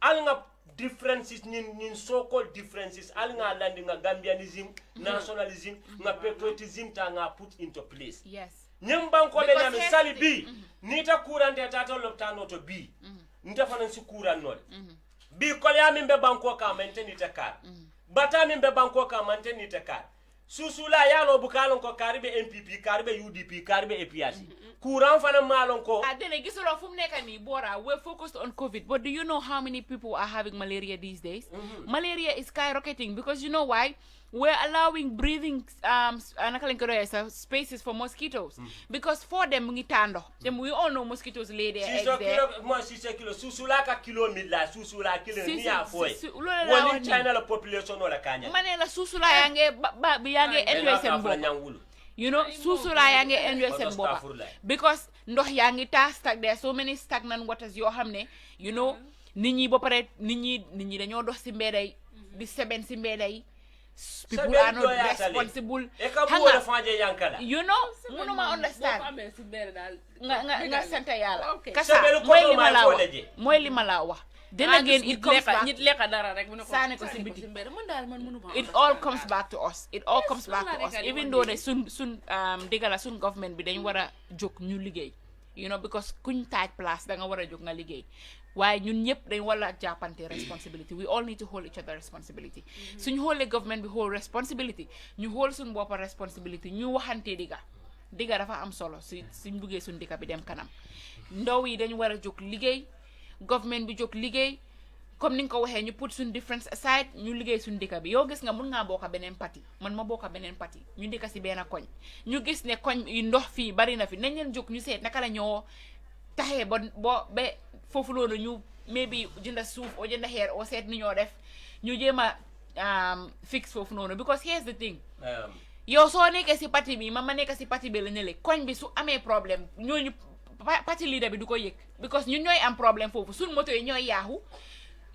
al nga differences nin so called differences al nga landi nga gambianism nationalism nga patriotism ta nga put into place ñem banko be nyami sali bi ni ta kurante tata loptano to bi nta fanan si kuran nol bi ko ya min be banko ka mainteni ta kar bata min be banko ka mainteni ta kar susula yalo bukalon ko karibe MPP karibe UDP karibe APRC kuran fana malon ko adene gisulo fum neka ni bora we're focused on COVID, but do you know how many people are having malaria these days? Malaria is skyrocketing because you know why? We're allowing breathing spaces for mosquitoes because for them we all know mosquitoes lay their eggs there. Susula ka kilo milla susula kilo ni afoy woni China la population wala kanya manela susula yange yange NUSM bo you know susula yange NUSM bo because ndox yangi ta stack there so many stagnant waters yo xamne you know nit ñi ba pare nit ñi dañoo dox ci mbéday di seben ci mbéday people are not responsible you know munuma understand nga sante yalla kasa moy li mala wax then again it comes back nit leka dara rek mu sané ko ci biti it all comes back to us even though they sun digala sun government bi dañ wara jog ñu liggéey you know because kuñ taaj place da nga wara jog nga liggéey waaye ñun ñëpp dañ wala jàppante responsibility we all need to hold each other responsibility suñu xoolee government bi hold responsibility ñu xool suñu boppa responsibility ñu waxante digga dafa am solo suñ buggee suñu dëkk bi dem kanam ndaw yi dañ war a jóg liggéey government bi jóg liggéey comme ni nga ko waxee ñu put suñu difference aside ñu liggéey suñu dëkk bi yow gis nga mun ngaa bokka beneen parti man ma bokka beneen parti ñu dëkk si benn koñ ñu gis ne koñ yi ndox fii bari na fi nañ leen jóg ñu seet naka la ñoo taxee ba foofu loolu ñu maybe jënda suuf o jënda xeer o seet ni ñoo def ñu jéema fix foofu noonu because here's the thing yow soo nekkee si parti bi ma nekk si parti bi la ne le koñ bi su amee problème ñooñu parti leader bi du ko yëg because ñun ñooy am problème foofu suñ moto yi ñooy yaaxu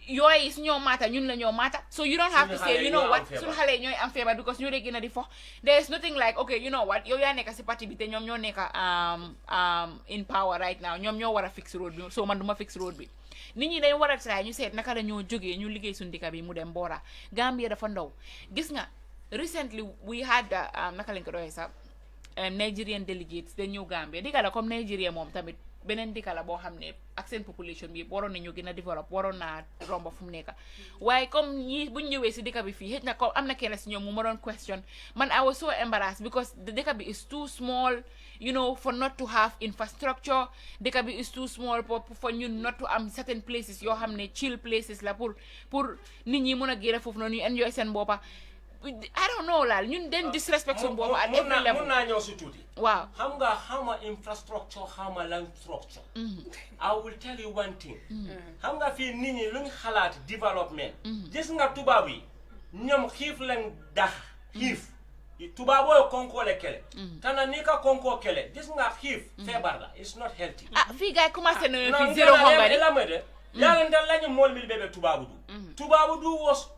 yooyu su ñoo maata ñun la ñoo maata so you don't have to say you know what suñ xale ñooy am feebar because ñoo dee gën a di fo there is nothing like okay you know what yow yaa nekk si parti bi te ñoom ñoo nekk in power right now ñoom ñoo war a fix road bi so man duma fix road bi nit ñi dañ war a try ñu seet naka la ñoo jógee ñu liggéey suñu dëkk bi mu dem boora Gambia dafa ndaw gis nga recently we had naka lañ ko doxee sax Nigerian delegates dañ ñëw Gambia dika la comme Nigeria moom tamit beneen dika la boo xam ne ak seen population bi waroon nañu gën a développe waroon naa romba fu mu nekk waaye comme ñi buñ ñëwee si dëkk bi fii xëj na comme am na kenn si ñoom mu ma doon question man I was so embarrassed because the dëkk bi is too small you know for not to have infrastructure dëkk bi is too small for ñun not to am certain places yoo xam ne chill places la pour nit ñi mën a génn foofu noonu ñu enjoy seen boppa I don't know laal ñun den disrespect suñu boppa at every level mun naa ñëw si tuuti waaw xam nga xawma infrastructure xawma land structure I will tell you one thing xam nga fii nit ñi luñ xalaat development gis nga tubaab yi ñoom xiif lañ dax xiif tubaaboo konkoo le kele tana ni ka konkoo kele gis nga xiif feebar la it's not healthy fii gars commencé na fi zéro hongari la me de yàlla ndal lañu mool mi bébé tubaabu du was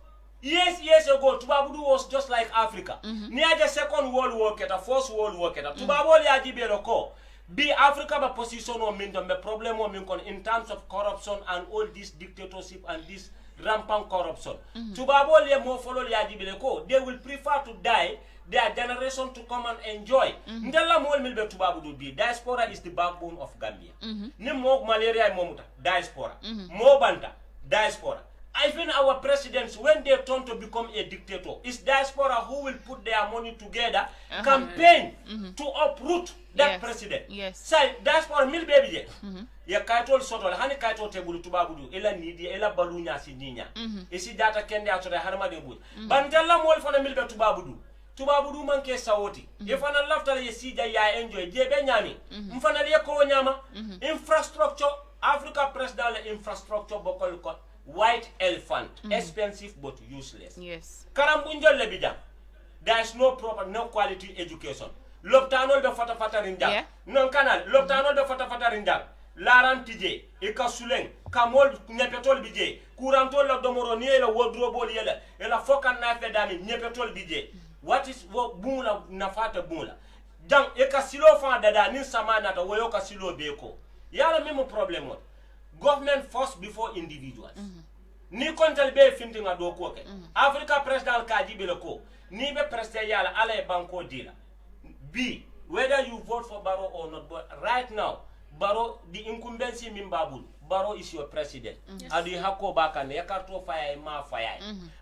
years ago Tubabudu was just like Africa. Near the Second World War, First World War, Tubabu ya jibelo ko. Be Africa ba position o min the problem o min kon in terms of corruption and all this dictatorship and this rampant corruption. Tubabu le mo follow ya jibelo ko. They will prefer to die. Their generation to come and enjoy. Ndella mo milbe Tubabudu bi. Diaspora is the backbone of Gambia. Ni mo malaria momuta diaspora. Mo banta diaspora. Even our presidents, when they turn to become a dictator, it's diaspora who will put their money together, campaign to uproot that president. Yes. Say diaspora mil baby je. Ya kaitol soto hani kaitol tebulu Tubabudu ela nidi ela balunya sininya. Isi data kende atore harma de bud. Bantalla mol fana milbe Tubabudu manke sawoti. Ifana lafta le sija ya enjoy jebe nyami. Mfana le ko nyama. Infrastructure Africa president le infrastructure bokol ko. White elephant, expensive but useless. Yes. Karambunjol lebija. There is no proper, no quality education. Loptanol be fata rinda. Non kanal, loptanol be fata rinda. Laran tije, eka suleng, kamol nyepetol bije, kurantol la domoro ni la wardrobe yele, ela fokan na fe dami nyepetol bije. What is bula nafata bula? Dang eka silo fan dada nin samana ta woyo ka silo beko. Yala mimo problem what? Government first before individuals. Ni kontel be fintinga do ko ke. Africa president ka jibele ko. Ni be president yala ala e banko dila. B, whether you vote for Barrow or not, but right now, Barrow, the incumbency Mimbabul, Barrow is your president. Adi hako baka ne yakarto fire ma fire.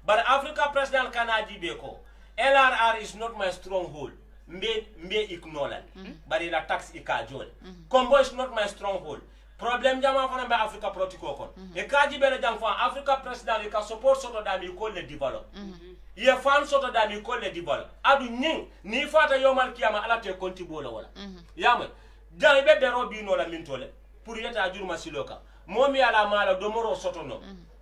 But Africa president kana jibeko. LRR is not my stronghold. Mbe ignore. But ila tax ikajol. Combo is not my stronghold. Problem jama fana be Africa protocol kon. E kaji bele jam fa Africa president e ka support soto da mi ko le develop. Ye fan soto da mi ko le develop. Adu nying ni fata yomal kiyama ala te kontibo la wala. Yama jang be dero bi no la mintole pour yeta jurma siloka. Momi ala mala do moro soto no.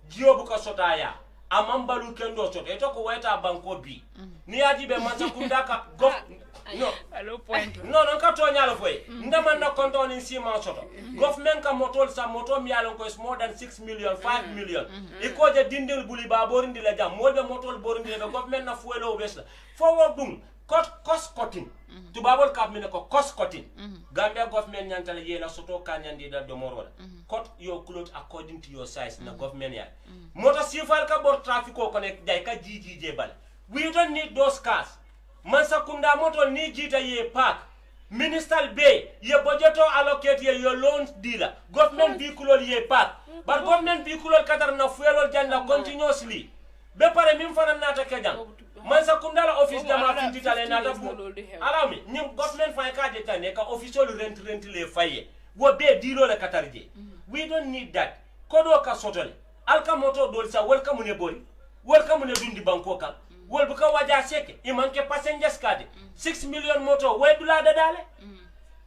Jio bu ka sota ya. Amambalu kendo soto e to ko weta banko bi. Ni aji be mansa kundaka no hello point no ka to nyalo foy ndama na konto ni sima soto government ka motol sa moto mi yalon ko is more than 6 million 5 million iko je dindil buli ba borindi la jam molbe motol borindi be government na fuelo wesla forward dum cost cutting to babol kap mi ne ko cost cutting Gambia government nyantale yela soto ka nyandi da do morola cut your clothes according to your size na government ya moto sifal ka bor traffic ko ne jay ka jiji bal we don't need those cars Mansakunda moto ni jita ye park. Minister Bay, ye budget allocate ye your loans dealer. Government vehicle ye park. But government vehicle katar na fuel janda continuously. Be pare mim fana nata kejang. Mansakunda la office dama fintita le nata bu. Alami, nim government fa ka jeta ne ka official rent le faye. Wo be dilo le katarje. We don't need that. Kodo ka sotole. Alka moto dolsa welcome ne bori. Welcome ne dundi bankoka. Well, because waja seke, imanke passengers card. 6 million motor, where do la dale?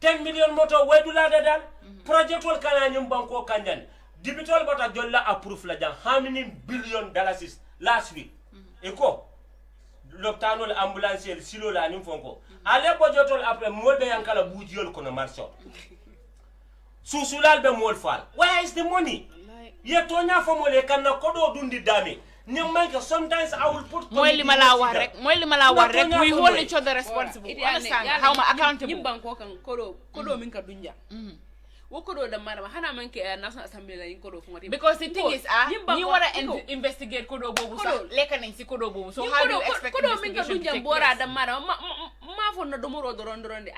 10 million motor, where do la dale? Project will kananyum banko kanyan. Dibital bata jolla approve la jang. How many $billion is last week? Eko. Loptanol ambulance silo la nimfonko. Ale bojotol apre molbe yankala bujiol kono marso. Susulal be mol fal. Where is the money? Ye tonya fomole kanna kodo dundi dami. Sometimes I will put moy li mala wax rek we hold each other responsible understand how ma accountable banko kan kodo min ka dunja wokodo da mara hana manke national assembly la yin kodo fungati because the thing is you want to investigate kodo bobu so leka nañ ci kodo bobu so how do you expect kodo min ka dunjam bora da mara ma fo na do moro doron de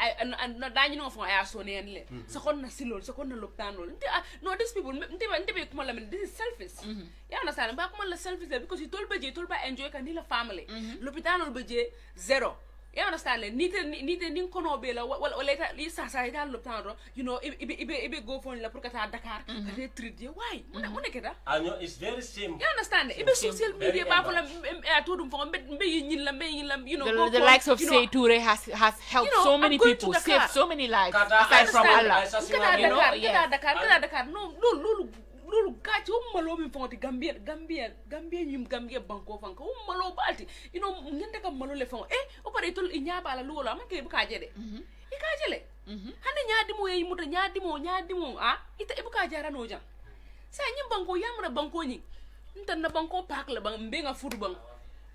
na dañu no fo ay so ne le sa kon na silol sa kon na loptanol no these people nte kuma la this is selfish you understand ba kuma la selfish because you told ba enjoy kan la family lopitanol beje zero. You understand? Ni kono be la wala li sa ita loptan you know ibe go for la pour kata Dakar ka treat you why mo nekeda anyo is very simple you understand ibe social media ba ko la tudum fo mbe yin la you know the likes of Say Toure has helped so many people saved so many lives aside from Allah you know Dakar no lulu gachi malo mi fonti Gambia Gambia banko fanko malo balti you know ngende kam malo le fon opare tol inyaba la lulo amake buka jede ikajele hande nyaadi mo yeyi muta nyaadi mo ita ibuka jara no jam sa nyim banko yamra banko nyi ntan na banko pak la bang mbenga fudu bang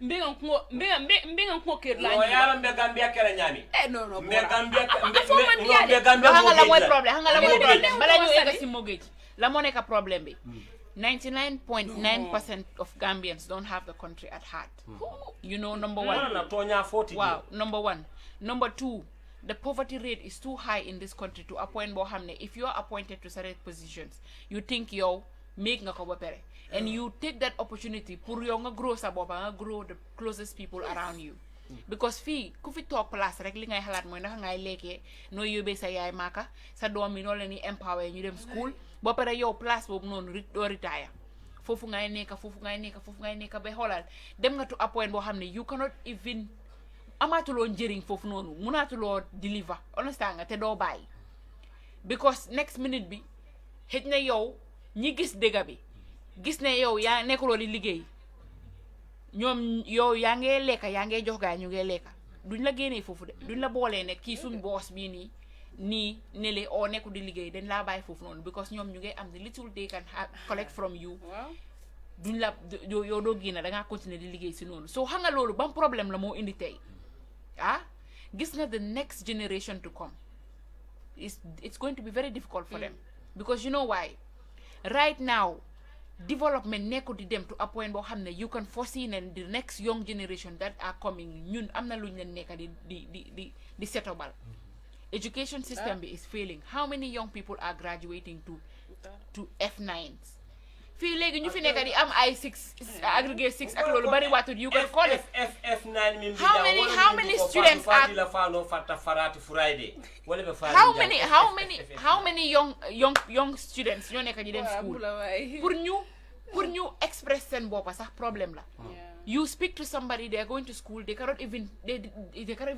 mbenga ko ker la no yalla mbe Gambia kala nyami no mbe Gambia hanga la moy problème bala ñu ega ci mogeji la moneka problem bi 99.9% of Gambians don't have the country at heart. You know, number one. Wow, number one. Number two, the poverty rate is too high in this country to appoint Bohamne. If you are appointed to certain positions, you think you're making a kobapere. And you take that opportunity pour young grow saboba, grow the closest people around you. Because kufi talk plus rek li ngay xalat moy ndax ngay leké no yobé sa yaay maka sa doom mi no leni empower ñu dem school ba pare yow place bobu non do retire fofu ngay nekk ba xolal dem nga to a point bo xamné you cannot even amatulo njëriñ fofu nonu munatulo deliver understand nga te do bay because next minute bi xej na yow ñi gis dega bi gis ne yow ya nekkulo di liggéey ñom yow ya ngee lekka ya ngee jox gaay ñu ngee lekka duñ la génnee fofu de duñ la bolé ne ki suñ boss bi ni nele o nekku di liggéey dañ la bay fofu non because ñom ñu ngee am the little they can collect from you duñ la yow do génna da nga continuer di liggéey ci non so xam nga lolu ban problème la mo indi tay gis na the next generation to come it's going to be very difficult for them because you know why right now development nekku di dem to a point bo xamne you can foresee and the next young generation that are coming ñun amna luñ leen nekk di setobal education system is failing. How many young people are graduating to F9s fi legi ñu fi nekk di am I6 aggregate 6 ak lolu bari watul you can call it F9 min how many students are la fano fatta farati Friday wala be fa how many young students ñoo nekk di dem school pour ñu express sen bopa sax problème la you speak to somebody they are going to school they cannot even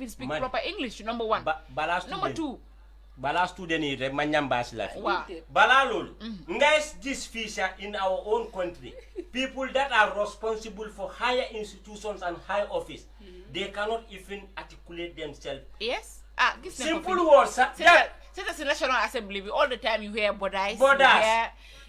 speak proper English number one number two bala student yi rek ma ñambaas la fi bala lolu guys this feature in our own country people that are responsible for higher institutions and high office they cannot even articulate themselves simple words the National Assembly all the time you hear bodais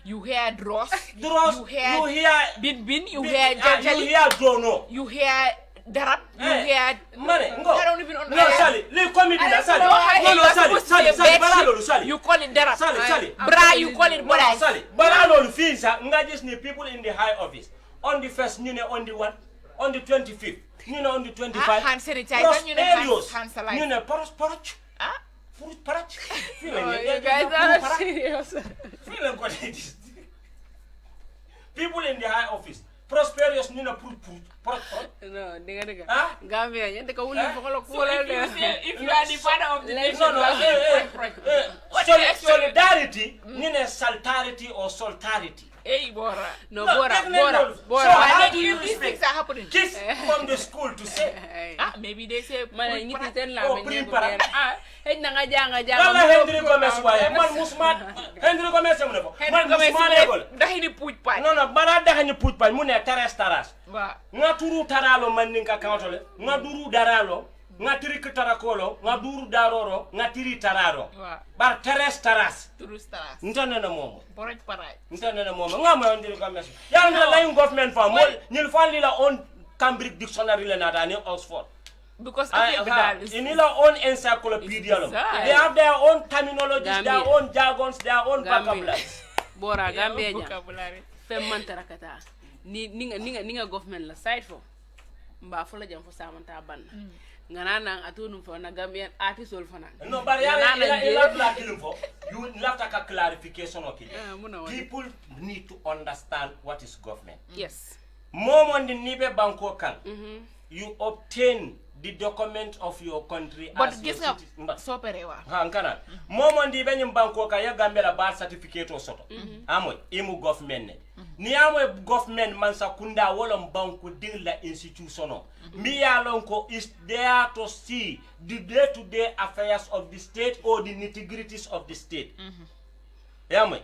you hear dross you hear bin you hear jajali you hear drono you hear darab you hear money I don't even no Sally le comedy la Sally no Sally bala lolu Sally you call it darab Sally bra you call it bodai Sally bala lolu fi sa nga gis ni people in the high office on the first ñu ne on the what on the 25th ñu ne on the 25th hand sanitizer ñu ne hand sanitizer ñu ne poroch you guys are serious people in the high office prosperous ñu ne poroch no diga Gambia ñente ko wuli fo ko la if you are the father of the nation solidarity ñu ne saltarity or soltarity Bora. No, Bora. Why do these things are happening? Kids from the school to say. Maybe they say, man, you need to tell Hendri Gomez waye man musmat Hendri Gomez mu ne ko man musmat dahini puuj paaj non bala dahini puuj paaj mu ne taras nga turu taralo man ninka kawtole nga duru daralo nga tiri tarakolo nga duru daroro nga tiri tararo bar taras turu taras ntana na momo boroj paray ntana na momo nga ma Hendri Gomez ya nga lay government fa mo ñil fa li la on Cambridge dictionary la nata ni Oxford because in their own encyclopedia, they have their own terminologies, their own jargons, their own vocabularies. Bora Gambia vocabulary. Femantara kata. Ninga government la side for. Mba fola jam fo samanta ban. Ngana nang atunu fo na Gambian artist ol fana. No, but you left a clarification okay. People need to understand what is government. Yes. Moment the Nibe Banko kan, you obtain the document of your country but as your citizen. So perewa. Hankana. Moment the Benin Banko kan ya Gambia birth certificate or soto. Amo imu government. Ni amo government mansa kunda wolom banku ding la institution. Mi alonko is there to see the day-to-day affairs of the state or the nitty-gritties of the state. Yamwe.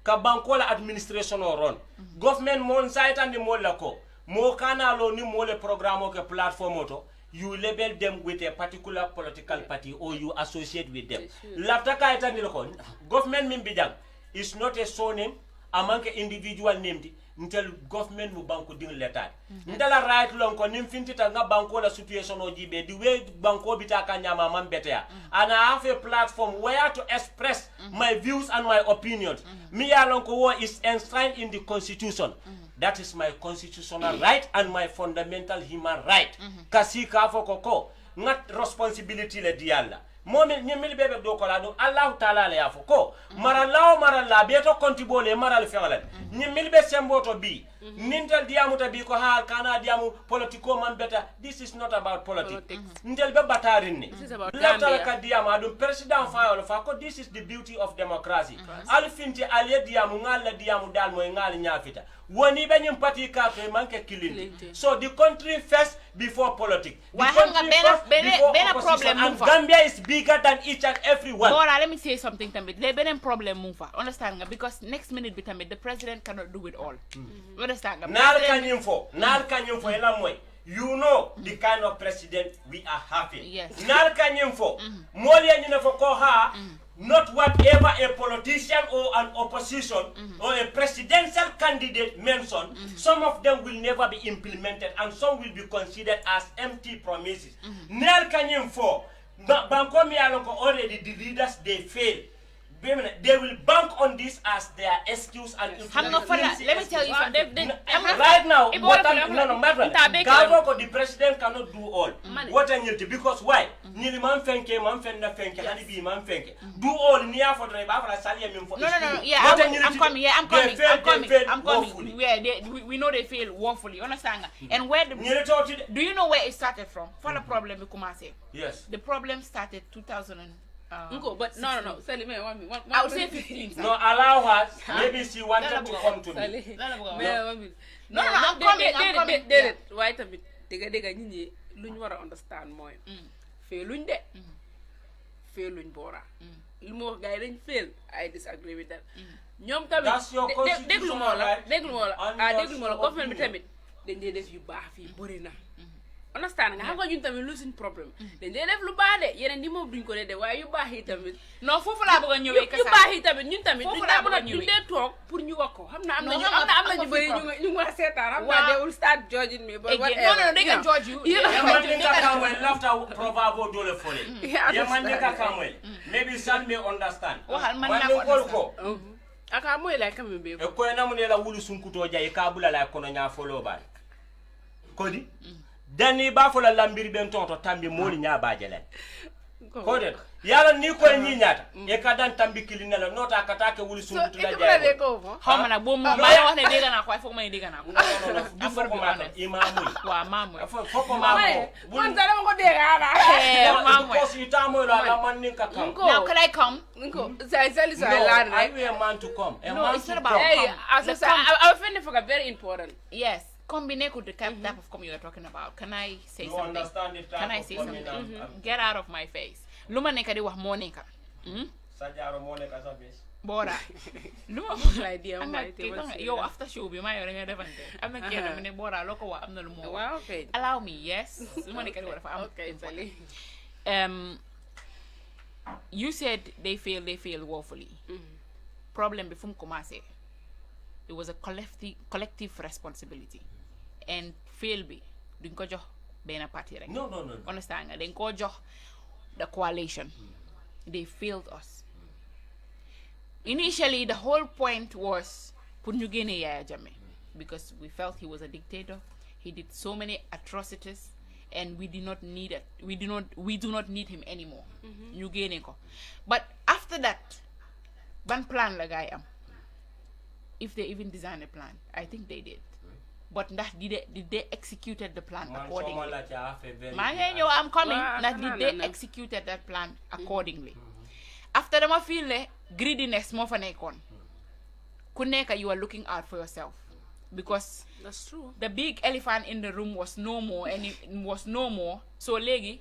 Ka bankola administration run. Government mon site and the molako. Mo kana lo ni mole programme ke platform auto. You label them with a particular political party or you associate with them. Lafta ka ita niloko. Government mimbijang is not a surname among individual named until government mu banko ding letat. Ndala right long ko nim finti ta nga banko la situation o jibe the way banko bitaka nyama mambetea. And I have a platform where to express my views and my opinions. Me alonko is enshrined in the constitution. That is my constitutional right and my fundamental human right. Kasi ka fo koko ngat responsibility le dialla. Momi nyemil bebe do ko la do Allah taala le yafo ko marala beto kontibo le maral fengala nyemil be semboto bi nintel diamu tabi ko ha kana diamu politiko man beta. This is not about politics. Nintel be batarinne this is about Gambia ka diamu adu president fa ko this is the beauty of democracy. Al finti ale diamu ngala diamu dal moy ngal nyafita woni be nyim parti ka to manke kilin. So the country first before politics. And Gambia is bigger than each and every one. Bora, let me say something tamit. Le benen problem mufa. Understand nga? Because next minute bitamit the president cannot do it all. Understand nga? Nar kanyum fo ela moy. You know the kind of president we are having. Yes. Nar kanyum fo. Molia nyina fo ko ha. Not whatever a politician or an opposition or a presidential candidate mentioned, some of them will never be implemented and some will be considered as empty promises. Nel kanyim for Bankomi alonko already the leaders they fail. They will bank on this as their excuse and let me tell you something. Right now, the president cannot do all. What I need to because why? Nili man fenke, hanibi man fenke. Do all near for the No. Yeah, I'm coming. Yeah, we know they fail woefully. Understand? And where do you know where it started from? For the problem with Kumasi. Yes. The problem started 2000. But no. Sally, I would say 15. No, allow her. Maybe she wanted to come to me. No, I'm coming. Wait a bit. Dega nyinyi luñ wara understand moy. Failuñ de. Failuñ bora. Lu mo gaay dañ fail. I disagree with that. Ñom tamit déglu mo la government bi tamit dañ dé def yu baax fi bari na. Understand nga xam nga ñun tamit lu suñ problème dañ dee def lu baax de yeneen di moom duñ ko dee waaye yu baax yi tamit non foofu laa bëgg a ñëwee yu baax yi tamit ñun tamit duñ dee toog pour ñu wax ko xam na am na ñu bëri ñu ma seetaan xam naa they will start judging me but whatever no they can judge you Yamandika Kamwel lafta proverbo dole fole Yamandika Kamwel maybe some may understand waxal man naa ko ko aka moy la kam be ko namu ne la wulu sunkuto jay ka bula la kono nya folo ba kodi dani ba fola lambiri ben tonto tambi moli nya bajele ko de yalla ni ko ni nyata e ka dan tambi kilina la nota kata ke wuli sunu tula jaay xawma nak bo mo ba wax ne dega na ko foko may dega na ko du foko ma imamu wa mamu foko mamu man dara ko dega na mamu ko si tamo la man ni ka kam now can I come say la I will man to come no it's not about I find it very important yes combine with the type of come you are talking about. Can I say something? Can I say something? Get out of my face. Luma neka di wax mo neka. Sajaro mo neka sa bes. Bora. Luma idea yo after show be my nga defante. Am na kena mene bora loko wa am na lu mo. Wow, okay. Allow me, yes. Luma neka di wax okay, Sally. You said they fail woefully. Problem before commencer. It was a collective responsibility. And fail be duñ ko jox benn party rek. No. Understand nga dañ koo jox the coalition. They failed us. Initially, the whole point was pour ñu génne Yaya Jammeh because we felt he was a dictator. He did so many atrocities, and we did not need it. We do not need him anymore. Ñu génne ko. But after that, ban plan la gaay am? If they even designed a plan, I think they did. But did they executed the plan accordingly? I'm coming. Did they executed that plan accordingly? After them, I feel greediness more for nekon. Kuneka, you are looking out for yourself. Because that's true. The big elephant in the room was no more, and it was no more. So legi,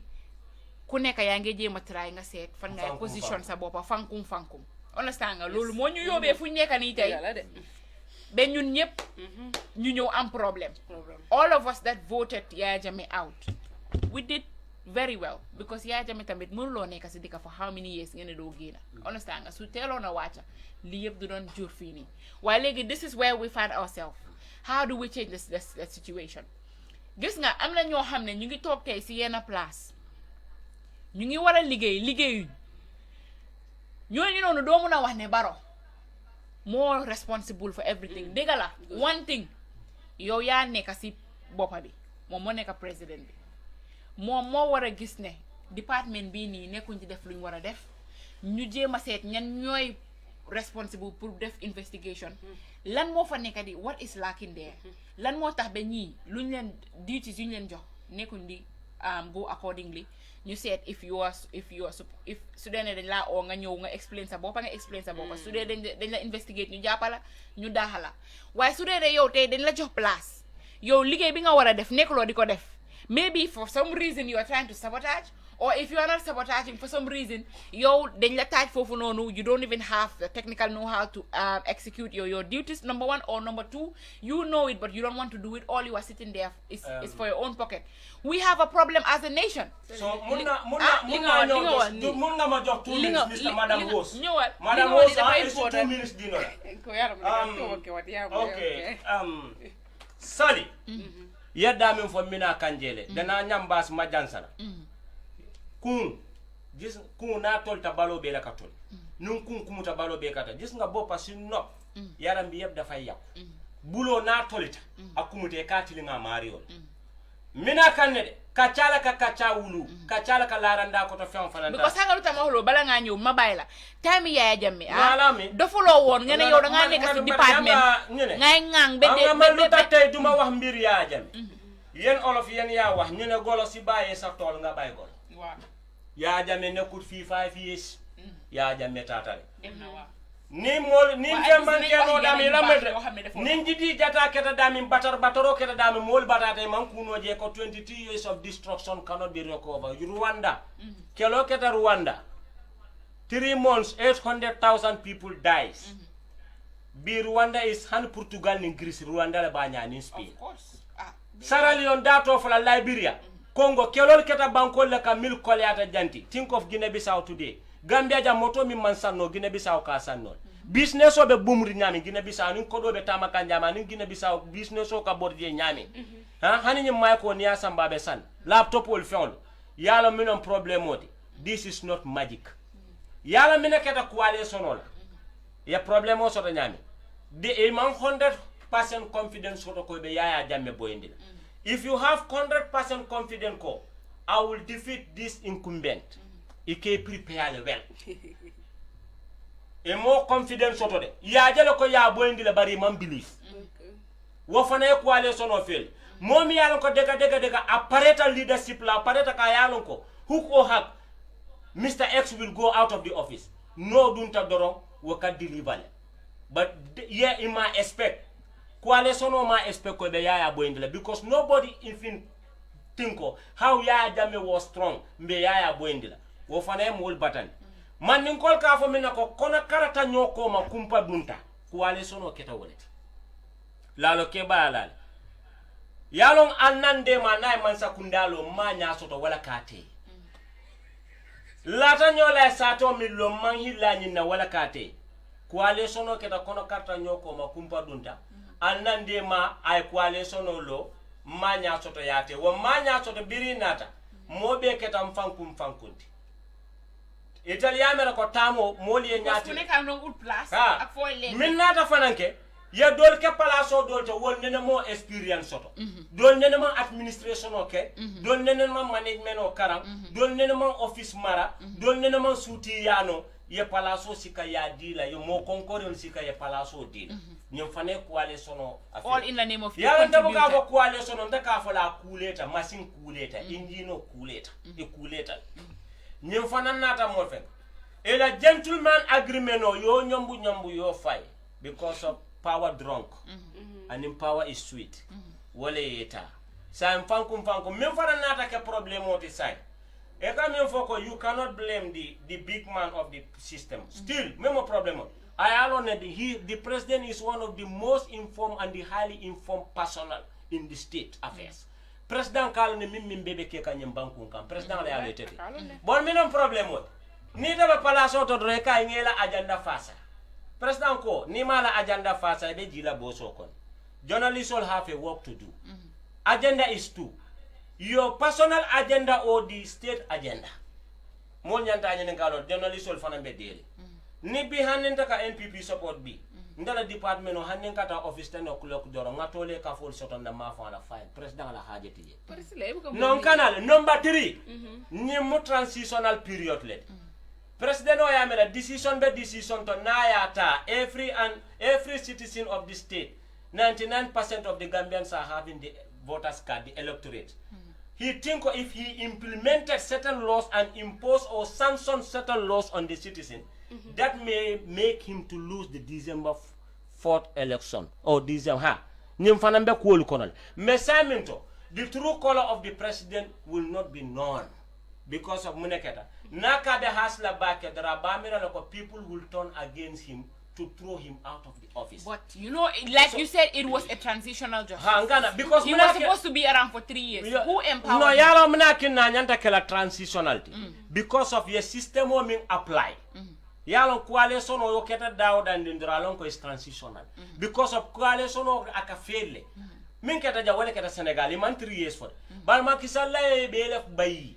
kuneka yange je matry nga set fan nga position sa bopa fankum. Understand nga lolu mo ñu yobé fu ñeka ni tay. Ben ñun ñep ñu ñew am problem. All of us that voted Yaya Jammeh out, we did very well because Yaya Jammeh tamit mënulo nekk ci dika for how many years ngeen do gëna. Understand nga su télo na wacca li yeb du don jour fini. Why legi this is where we find ourselves. How do we change this situation? Gis nga am na ñoo xamne ñu ngi tok tay ci yena place. Ñu ngi wara liggéeyuñ. Ñooñu noonu doo mun a wax ne Barrow more responsible for everything. Dégg la one thing yow yaa nekk si boppa bi moom moo nekk président bi moom moo war a gis ne département bii nii nekkuñ ci def luñ war a def ñu jéem a seet ñan ñooy responsible pour def investigation lan moo fa nekk di what is lacking there lan moo tax ba ñii luñ leen duties yuñ leen jox nekkuñ di go accordingly. You said if su dee ne dañ laa oo nga ñëw nga explain sa bopp su dee dañ la investigate ñu jàppala ñu daaxala waaye su dee de yow tey dañ la jox place yow liggéey bi nga war a def nekkuloo di ko def maybe for some reason you are trying to sabotage or if you are not sabotaging for some reason yow dañ la taaj foofu noonu you don't even have the technical know-how to execute your duties, number one, or number two, you know it but you don't want to do it. All you are sitting there is for your own pocket. We have a problem as a nation. So mun nga ma jox 2 minutes Mr. Madam Rose. Madam Rose, is 2 minutes dino la. Okay. Sali. Yedda min fo mina kanjele. Dana nyambas majansana. Kun na tolta balo be la katol. Nun kun kumuta balo be kata. Gis nga boppa si nop. Yaram bi yeb da fay yak. Bulo na tolita akumute katili nga mariol. Mina kanne de kachala ka kacha wulu kachala ka laranda ko to fam fananda because hanga lu tamahlo bala nga ñew ma bayla time Yaya Jammeh dofulo won nga ne yow da nga nekk ci department ngay ngang be tay duma wax mbir Yaya Jammeh yen olof yen ya wax ñu ne golo si baye sa tol nga bay golo waaw Yaya Jammeh nekkul fi 5 years Yaya Jammeh tatale ni jamban keno dami lamede nin jidi jata keta dami bataro keta dami mol batate man kuno je ko 22 years of destruction cannot be recovered. Rwanda kelo keta Rwanda 3 months 800,000 people dies. Bi Rwanda is han Portugal ni Greece Rwanda la banya ni Spain. Of course. Sierra Leone dato for Liberia. Congo kelo keta bankol la kamil koleata janti. Think of Guinea-Bissau today. Gambia ja moto mi mansanno Guinea-Bissau ka sanno business o be bumri nyami Guinea-Bissau ni kodo be tamaka nyama ni Guinea-Bissau business o ka bordje nyami hani ni may ko niya samba be san laptop wol fewlo yalla minon problem modi this is not magic yalla minaketa coalition ola ya problem o so to nyami de man 100% confidence so to ko be Yaya Jammeh boyindila if you have 100% confidence ko I will defeat this incumbent. He can prepare well. A more confident sort of it. Ya jelo ko ya boyndi la bari man belief. Wo fana e coalition of fail. Momi yalon ko dega apparatal leadership la apparata ka yalon ko hook or hack Mr. X will go out of the office. No dunta doro wo ka deliver. But yeah in my expect coalition o ma expect ko be Yaya boyndi la because nobody even think how Yaya Jammeh was strong mbe Yaya boyndi la. Wo fana e mol batan man nin kol ka fo minna ko kono karata nyoko ma kumpa dunta coalition o keta wolati lalo ke balal yalon annande ma nay man sakundalo ma nya soto wala kate lata nyola sato millo man hillani na wala kate coalition o keta kono karata nyoko ma kumpa dunta annande ma ay coalition o lo manya soto yate wo manya soto biri nata mobe ketam fankunti italiamera ko tamo moli nyati ne kan no good place ak foy le min nata fananke ya dol ke palaso dol to won nene mo experience soto dol nene mo administration oke dol nene mo management o karam dol nene mo office mara dol nene mo suti yano ye palaso sika ya dila yo mo konkoron sika ye palaso dila nyom fane kuale sono all in the name of ya ndabu ka ko kuale sono ndaka fala kuleta machine kuleta engine kuleta e kuleta nyom fana nata mo fen e la gentleman agreement o yo nyombu yo fay because of power drunk and in power is sweet wole eta sa mfankum men fana nata ke problem o ti sai e kam yon foko you cannot blame the big man of the system still memo problem I alone the president is one of the most informed and the highly informed personnel in the state affairs president kala ne mim bebe ke kanyem banku kam president la yalo tete bon minom problem o ni daba palaso to dre kay ngela agenda fasa president ko ni mala agenda fasa be jila boso kon journalists all have a work to do agenda is two your personal agenda or the state agenda mon nyanta nyen ngalo journalists all fana be dele ni bi hanen taka NPP support bi ndala department o hanen kata office ten o'clock doro ngatole ka fol sotonda ma fa la file president la hajeti je non kanal number 3 ni mo transitional period let president o yamela decision to nayata every citizen of the state 99% of the Gambians are having the voters card, the electorate. He think if he implemented certain laws and imposed or sanctioned certain laws on the citizen, that may make him to lose the December 4th election or December. The true color of the president will not be known because of Muneketa. Nakabe hasla back there are people will turn against him to throw him out of the office. But you know, like so, you said, it was a transitional justice. Because he was supposed to be around for 3 years. Who empowered no, him? yalo mnakin na nyanta kela transitionality. Because of your system o min apply. Yalo coalition o yoketa dawo dan dindralon ko is transitional. Because of coalition o aka fail. Min keta ja wala keta Senegal man 3 years for. Bal makisalla e belef bayi.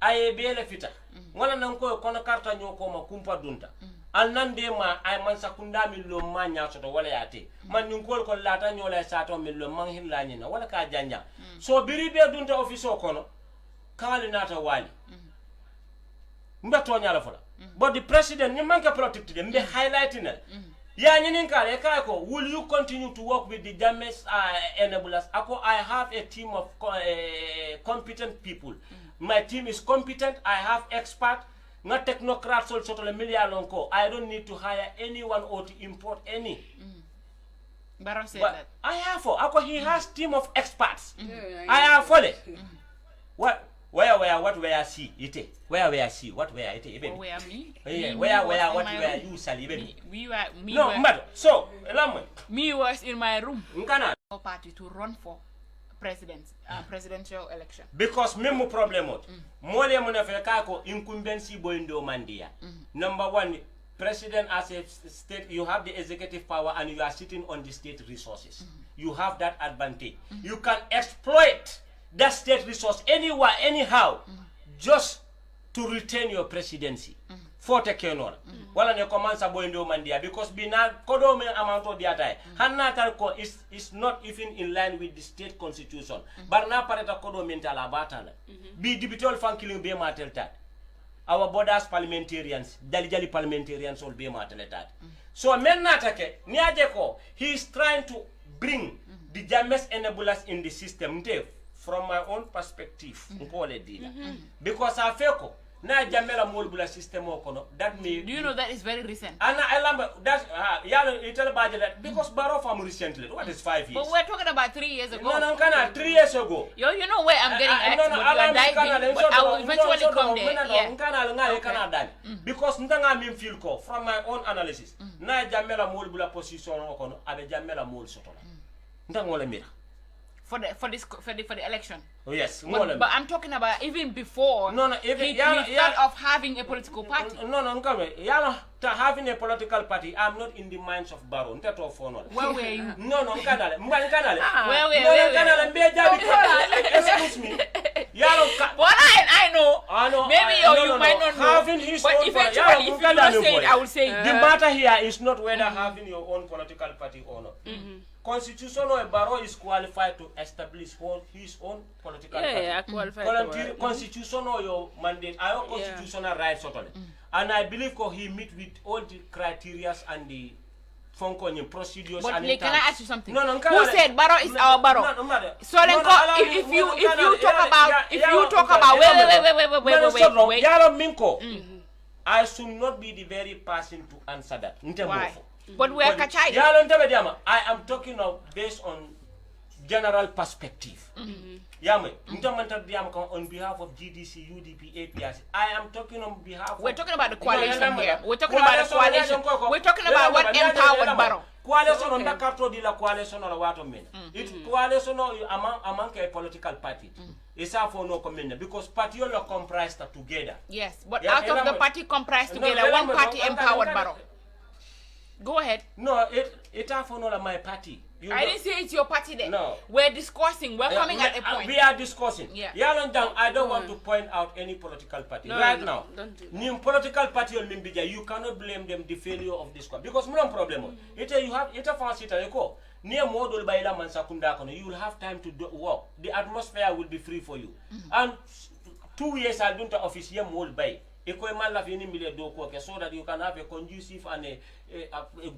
Ay bele fita. Wala nan ko kono karta nyoko ma kumpa dunta. Al nande ma ay man sakunda mi lo manya soto wala yate man nyungol ko lata nyola sato mi lo man hilla nyina wala ka janja so biri be dunta office o kono kali nata wali mbato nyala fola but the president ni manka protect them be highlighting ya nyinin kale kay ko will you continue to work with the damage enablers ako I have a team of competent people my team is competent I have expert not technocrats also to the million ko. I don't need to hire anyone or to import any. Baron said but that. I have for he has team of experts. I have for it. What where what where see it? Where see what where it even? Where me? Where what where you sell even? We were me. No, matter. So, me was in my room. Nkana party to run for presidential election because memo problem mole mo na feka ko incumbency boyndo mandia number 1 president as a state you have the executive power and you are sitting on the state resources you have that advantage you can exploit that state resource anywhere anyhow just to retain your presidency for kenora wala ne commence boyndo mandia because bina kodo me amanto diata hanna tar ko is not even in line with the state constitution barna pareta kodo mentala batala bi dibitol fankiling be matel tat our borders parliamentarians jali parliamentarians all be matel tat so men natake ni aje ko he is trying to bring the damage enablers in the system from my own perspective ngole dila because afeko na jamela molbula system okono that may do you know that is very recent and I remember that yalo itala baje that because Barrow from recently what is 5 years but we're talking about 3 years ago no kana 3 years ago you know where I'm getting at but you are diving but I will eventually come there yeah kana ngale kana dani because ndanga min feel ko from my own analysis na jamela molbula position okono abe jamela mol sotola ndangola mira for the election. Oh, yes. But I'm talking about even before. Even he thought of having a political party. Having a political party, I'm not in the minds of Baron. Where were you? Excuse me. What I know. Maybe you might not know. Having his but own eventually, if you don't say it, I will say it. The matter here is not whether having your own political party or not. Constitutional Barrow is qualified to establish his own political party. Yeah, qualified. Constitutional your mandate, our constitutional rights totally. And I believe he meet with all the criteria and the functioning procedures. But and can I ask you something? No, who said Barrow is our Barrow? So then, if you talk about wait. I should not be the very person to answer that. Why? But we are Kachai. I am talking of based on general perspective. On behalf of GDC, UDP, APS, I am talking on behalf. We're talking about the coalition here. We're talking about the coalition. We're talking about what empowered Barrow. Coalition on the carto de la coalition or what men. It's coalition among a political party. It's a for no communion because party all comprised together. Yes, but out of the party comprised together, one party empowered Barrow. Go ahead. No, it's for no my party. I didn't say it's your party then. No. We're discussing. We're coming at a point. We are discussing. Yeah. I don't want to point out any political party. Now, new political party on Mimbija, you cannot blame them the failure of this one. Because no problem. You have a fancy near model by Laman Sakunda, you will have time to work. The atmosphere will be free for you. And 2 years I'll do to office here mold by. So that you can have a conducive and a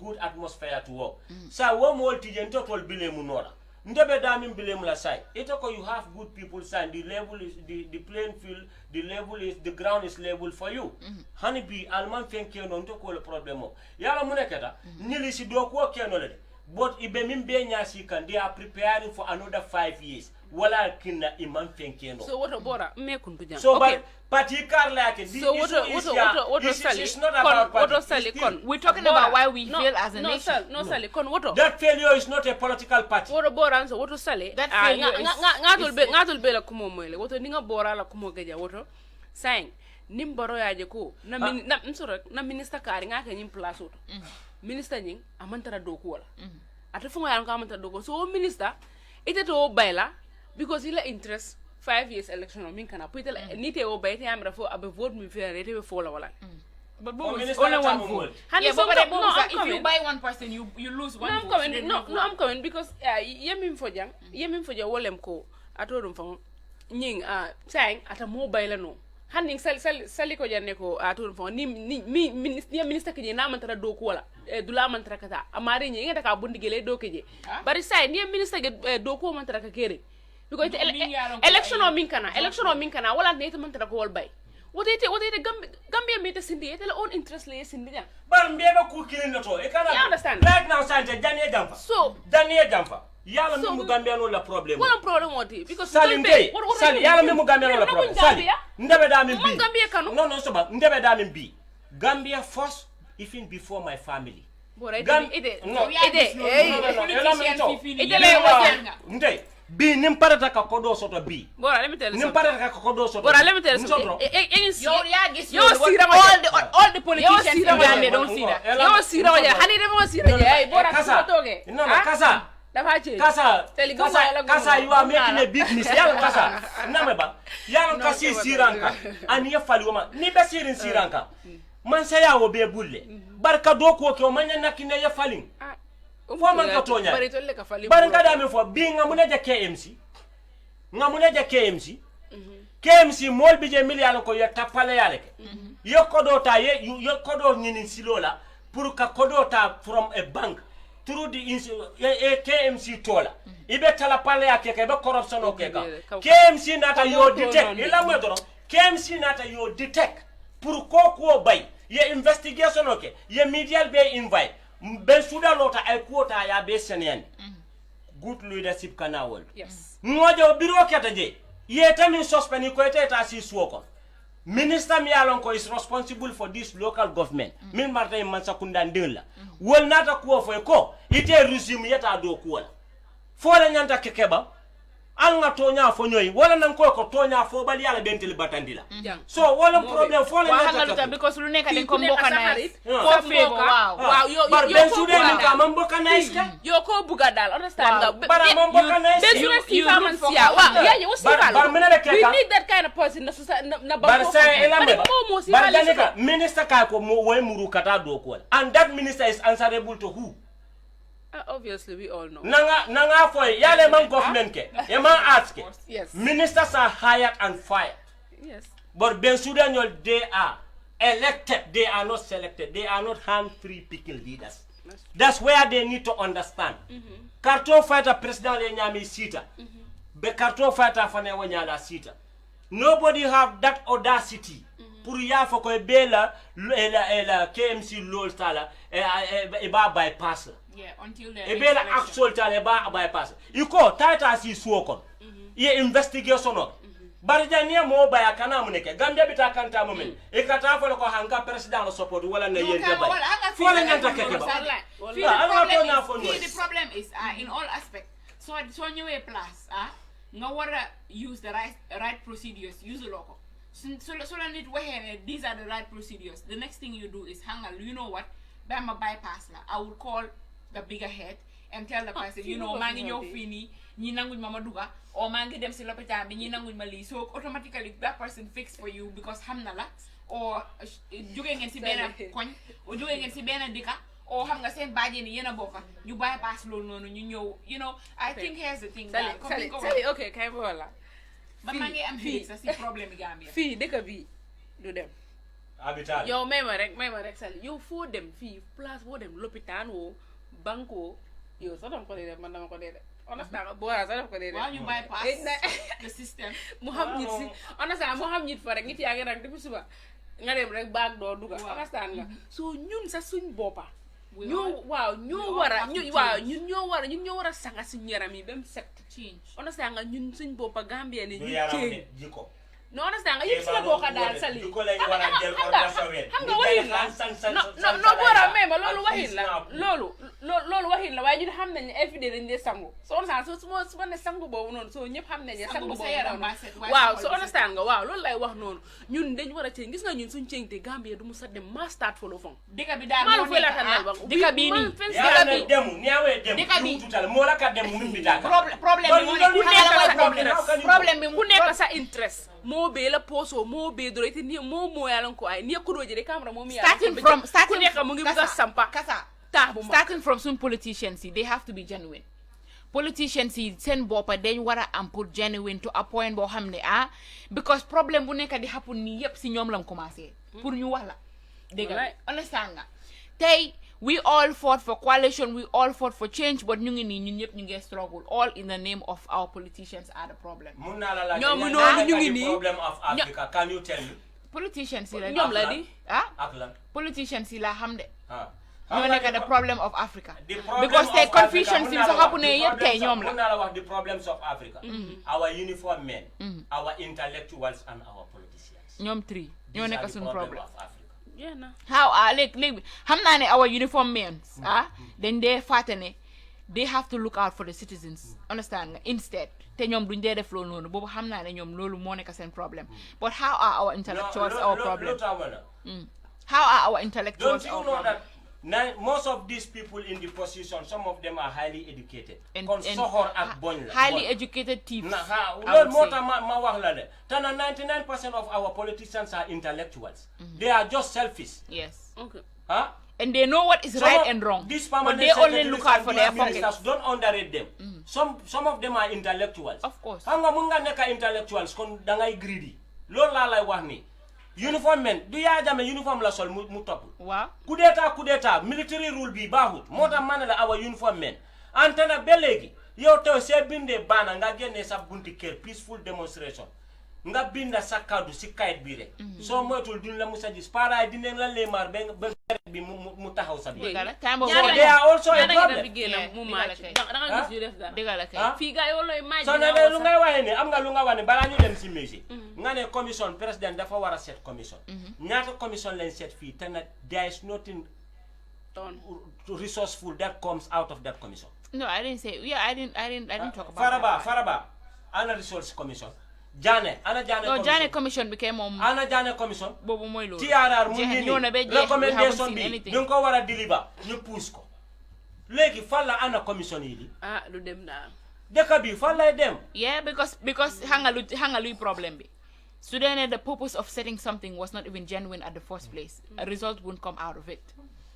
good atmosphere to work. So one more teacher total billion munora. Ndebe damin billion la side. Itoko you have good people sign. The level is the playing field. The ground is level for you. Honeybee alman fenke no ntoko le problemo. Yala muneketa nili si dokuo kenole. But ibemimbe nyasi they are preparing for another 5 years. Wala kinna imam fenke no. So what about me kunduja? So but particular like this so issue is not about party. We're talking about why we fail as a nation. No, Sally, what? That failure is not a political party. What about answer? What Sally? That failure is ngadul be la kumo moyle. What ninga bora la kumo geja what? Saying nimbaro ya jeko na minister kari ngaka nyim place auto. Minister nying amantara doku wala. Atafunga yanka amantara doku. So minister ite to baila because ila interest 5 years election on minkana put nite o bayte amra fo abe vote mi fair rete be fola wala but only one vote. Yeah, but if you buy one person you lose one vote. I'm coming because yemim foja wolem ko atorum fam nying saying ata mobile no handing sali ko janne ko atorum fam ni minister ke na mantara do ko wala dula mantara kata amari nyi ngata ka bundigele do ke je bari say ni minister ke do ko mantara ka kere because election o minkana wala ne to mantara ko wol bay wote Gambia meta sindi ete la own interest le sindi jan bar mbebe ku kilin to e kana you understand right now sante danie jamfa so yalla mi Gambia no la problem wala problem woti because sali yalla mi Gambia no la problem sali ndebe da mi bi Gambia kanu no so ba ndebe da mi bi Gambia first even before my family Bi nimparata ka kodo soto bi. Bora, let me tell you something. Nimparata ka kodo soto. Bora, let me tell you something. All the politicians in Gambia don't see that. Yo sira waja. Hani demo sira ja. Bora, kasa toge. No, kasa. Kasa, you are making a big mistake. Yalla kasa. Nameba. Yalla kasi siranka. Ani ya fali woma. Ni be sirin siranka. Man saya wo be bulle. Barka do ko ko manya nakine ya falin. Fo man ka tonya bari ka dami fo bi ngamune ja KMC KMC mol bi je milliard ko ya tapale yale ke yo kodo ta yo kodo nyini silola pour ka kodo ta from a bank through the KMC tola ibe tala pale yake ke be corruption o ke ka KMC nata yo detect ila mo do KMC nata yo detect pour ko bay ye investigation o ke ye media be invite ben suda lota ay quota ya be senen good leadership kana wol yes ngojo biro keta je yeta min suspend ko eta si suoko minister mi alon ko is responsible for this local government min martay man sakunda ndela wol nata ko fo ko ite regime yeta do ko wala fo la nyanta kekeba anga tonya fo ñoy wala nan ko tonya fo bal yalla bentel batandila so wala problem fo la nekata because lu nekk dañ ko mbokk na ko fego waaw yo ben su de ka man mbokk na iska yo ko buga dal understand nga bara man mbokk na ben su si faman sia waaw ya ñu si bar menene we need that kind of person na bar sa elambe bar danika minister ka ko mo way muru kata do ko and that minister is answerable to who? Obviously, we all know. Nanga for yale man government ke. Yama ask. Yes. Ministers are hired and fired. Yes. But Ben Sudan, they are elected. They are not selected. They are not hand-free picking leaders. That's where they need to understand. Cartoon fighter president Nyami Sita. Be cartoon fighter Fane Wanyala Sita. Nobody have that audacity. Pour ya for ko bela KMC lol tala eba bypass. Yeah, until the ebela actual tale ba bypass iko tata si suokon ye investigation no barjania mo ba yakana muneke gambia bita kanta momen e kata fo ko hanga president support wala na yente bay wala nyanta keke ba the problem is in all aspects so new way plus nga wara use the right procedures use the local so need where these are the right procedures. The next thing you do is hang you know what bama bypass la I would call the bigger head and tell the person, you know, mangi ñoo fini ñi nanguñ mama duga or mangi dem ci l'hôpital bi ñi nanguñ ma li so automatically that person fix for you because xamna la or jóge ngeen ci benn koñ or jóge ngeen ci benn dika or xam nga seen baaje ni yena bokka ñu bypass lool nonu ñu ñew you know I think here's the thing that okay kay wala ba mangi am fi sa ci problème Gambia fi dëkk bi du dem habitat yow may ma rek sali yow foo dem fii place boo dem lopitaan woo banko yow sax dama ko dee def man dama ko dee def understand boora sax dama ko dee def waaw ñu bypass the system mu xam nit si understand mu xam nit fa rek nit yaa ngi rek depuis suba nga dem rek baag doo duga understand nga so ñun sax suñ boppa ñoo war a sanga suñu yaram yi ba mu set change understand nga ñun suñ boppa Gambia ni ñu change no understand nga yëpp si la bokka daal sali ko lañ wara jël ko dasawel xam nga waxin la no bora même loolu waxin la loolu waxin la waaye ñu xam nañ ne everyday dañ dee sangu so understand so su ma ne sangu boobu noonu so ñëpp xam nañ ne sangu boobu waaw so understand nga waaw loolu lay wax noonu ñun dañ war a ceeñ gis nga ñun suñ ceeñte Gambia du mu sa dem ma start folo fong dika bi daal moo nekk dika bi ni demu niawe demu dika bi tutal mo la ka demu min bi daka problème bi ku nekk sa interest mo be la poso mo be do rete ni mo yalan ko ay ni ko doje de camera mo mi starting from some politicians they have to be genuine politicians seen boppa dañ wara am pour genuine to a point bo xamne because problem bu nekk di happen ni yep si ñom lam commencé pour ñu wax la dégg nga understand nga tay we all fought for coalition, we all fought for change, but ñu ngi struggle. All in the name of our politicians are the problem. Problem of Africa. Can you tell me? Politicians Politicians la hamde. The problem of Africa. Because the confusion seems to happen the problems of Africa. Our uniformed men, our intellectuals and our politicians. Ñom three. Ñoo nekk suñu problem of Africa. Yeah, no. How our uniform men then they fatene they have to look out for the citizens understand instead te ñom duñ dé def loolu nonu bobu xamna né ñom loolu mo nek sen problem but how are our intellectuals our problem how are our intellectuals don't you know that most of these people in the position some of them are highly educated highly educated thieves ma wax la de 99% of our politicians are intellectuals they are just selfish yes okay and they know what is right and wrong but they only look out for their pockets don't underrate them some of them are intellectuals of course xam nga mun nga nekk intellectuals kon da ngay greedy loolu la lay wax ni uniform men du ya jame uniform la sol mu top waaw coup d'état military rule bi baaxut motax manela our uniform men antena be legi yow taw se binde bana nga genné sa bunti kër peaceful demonstration nga binda sa kaddu ci kayit bi rek so moytul duñ la musa gis para dinañ la lemar bi mu taxaw sa bi they are also a problem fi ga yo loy maji so na lu ngay waxe ni am nga lu nga wone bala ñu dem ci musique nga ne commission president dafa wara set commission ñaata commission lañ set fi te na there is nothing resourceful that comes out of that commission. No, I didn't say. Yeah, I didn't talk about Faraba ana resource commission Jane ana Jane no Jane commission bi kay moom ana Jane commission boobu mooy loolu TRR mu ngi nii recommendation bi ñu ko war a deliver ñu pousse ko léegi fan la ana commission yi di lu dem daal dëkk bi fan lay dem yeah because hanga luy problème bi su dee ne the purpose of setting something was not even genuine at the first place a result won't come out of it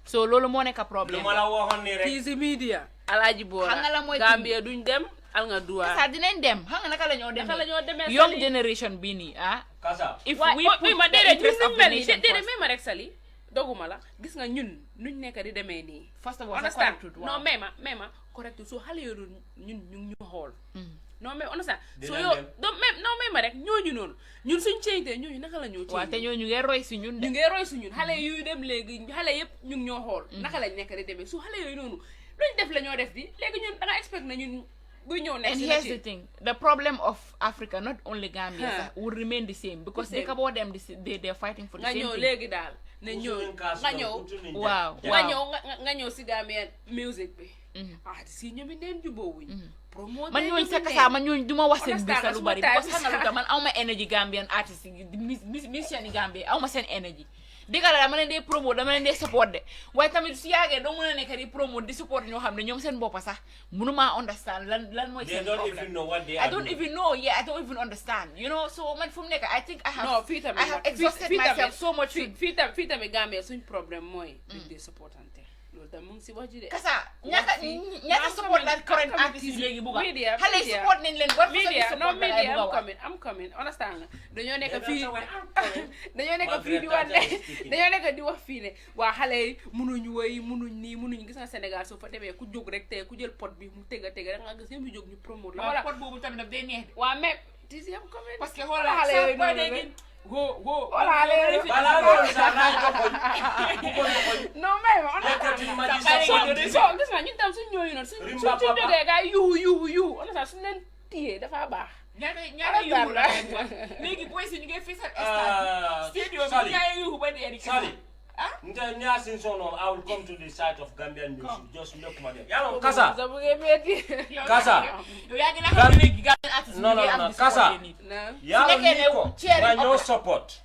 so loolu moo nekk problème lu ma la waxoon nii rek easy media Alaaji Bora xam nga la mooy Gambia duñ dem al nga duwa sa dinañ dem xam nga naka la ñoo demee young generation bii nii kasa if we put ma the interest of the nation first ma rek Sali doguma la gis nga ñun nuñ nekk di demee nii first of all understand non mais ma correct so xale yooyu ñun ñu xool non mais understand so yow non mais ma rek ñooñu noonu ñun suñ ceeñtee ñooñu naka la ñoo waaw te ñooñu ngay roy si ñun ñu ngay roy si ñun xale yuy dem léegi xale yëpp ñu ngi ñoo xool naka lañ nekk di demee su xale yooyu noonu luñ def la ñoo def di léegi ñun da nga expect na ñun buy ñëw nekk and here's the thing the problem of Africa not only Gambia will remain the same because they ka boo dem they're fighting for the same thing nga ñëw léegi daal ne ñëw nga ñëw waaw nga ñëw si Gambia music bi si ñoom neen jubóowuñ man ñooñu sa kasa man ñooñu duma wax seen biir sa lu bari parce que xam nga lu tax man aw ma énergie Gambian artiste yi musiciens yi Gambie aw ma seen énergie dëgg la dama leen dee promote dama leen dee support de waaye tamit su yàggee doo mën a nekk di promote di support ñoo xam ne ñoom seen boppa sax mënumaa understand lan mooy seen problème I don't even know I don't even understand you know so man fu mu nekk I think I have exhausted myself so much fii tamit Gambie suñ problème mooy duñ dee supportante loolu tam mu ngi si wax ji de kasa ñaata support la current artiste yi léegi bugga xale yi support nañ leen war media non media am coming understand nga dañoo nekk fii di wax ne dañoo nekk di wax fii ne waa xale yi munuñu woy munuñ nii munuñ gis nga Sénégal soo fa demee ku jóg rek te ku jël pot bi mu tega da nga gis mu jóg ñu promote la wala pot boobu tamit daf day neex waa mais tisi am coming parce que xoolal xale yooyu noonu go wala ale bala loolu sax naa ko non mais so gis nga ñun tam suñ ñooyu noonu suñ jógee gaa yuhu on sa suñ leen téye dafa baax ñaata yuhu la léegi boy si ñu ngi fi sa stadium bi ñaata yuhu ba dee Sali nta ñaasin sono I will come to the side of Gambian music just look ma dem yalo kasa yow yaa ngi na xam léegi Gambian artiste non kasa yalo ni ko ma ñoo support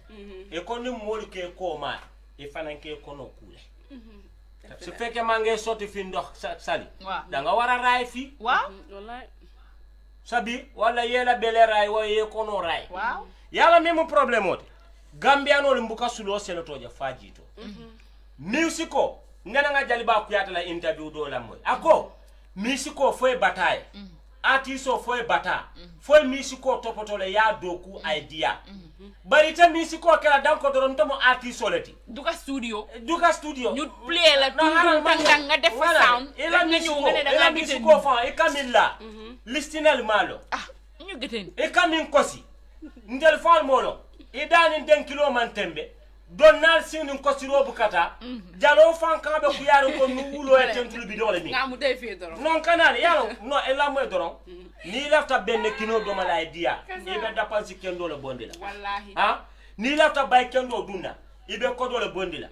e ko ni mol ke ko ma e fanan ke ko no kule su fekkee maa ngi sotti fi ndox Sali da nga war a raay fii waaw wallahi sabi wala yela bele raay wa ye ko no raay waaw yala même problème ote Gambianol mbuka sulo selotoje fajito musico nena nga jaliba kuyata la interview do la moy ako musico foy bataille artisto foy bata foy musico topoto le ya doku idea bari ta musico kala danko doron tomo artisto leti duka studio ñu play la tang nga def sound ila musico fa e kamilla listinal malo ñu geten e kamin kosi ndel fal molo idani den kilo man tembe donnal sinu ko siro bukata jalo fan ka be kuyaro ko nu wulo e tentulu bi dole mi ngamu dey fi doron non kanal yalo no e la moy doron ni lafta benne kino do mala idea ibe dapansi kendo le bondila wallahi ni lafta bay kendo dunda ibe ko do le bondila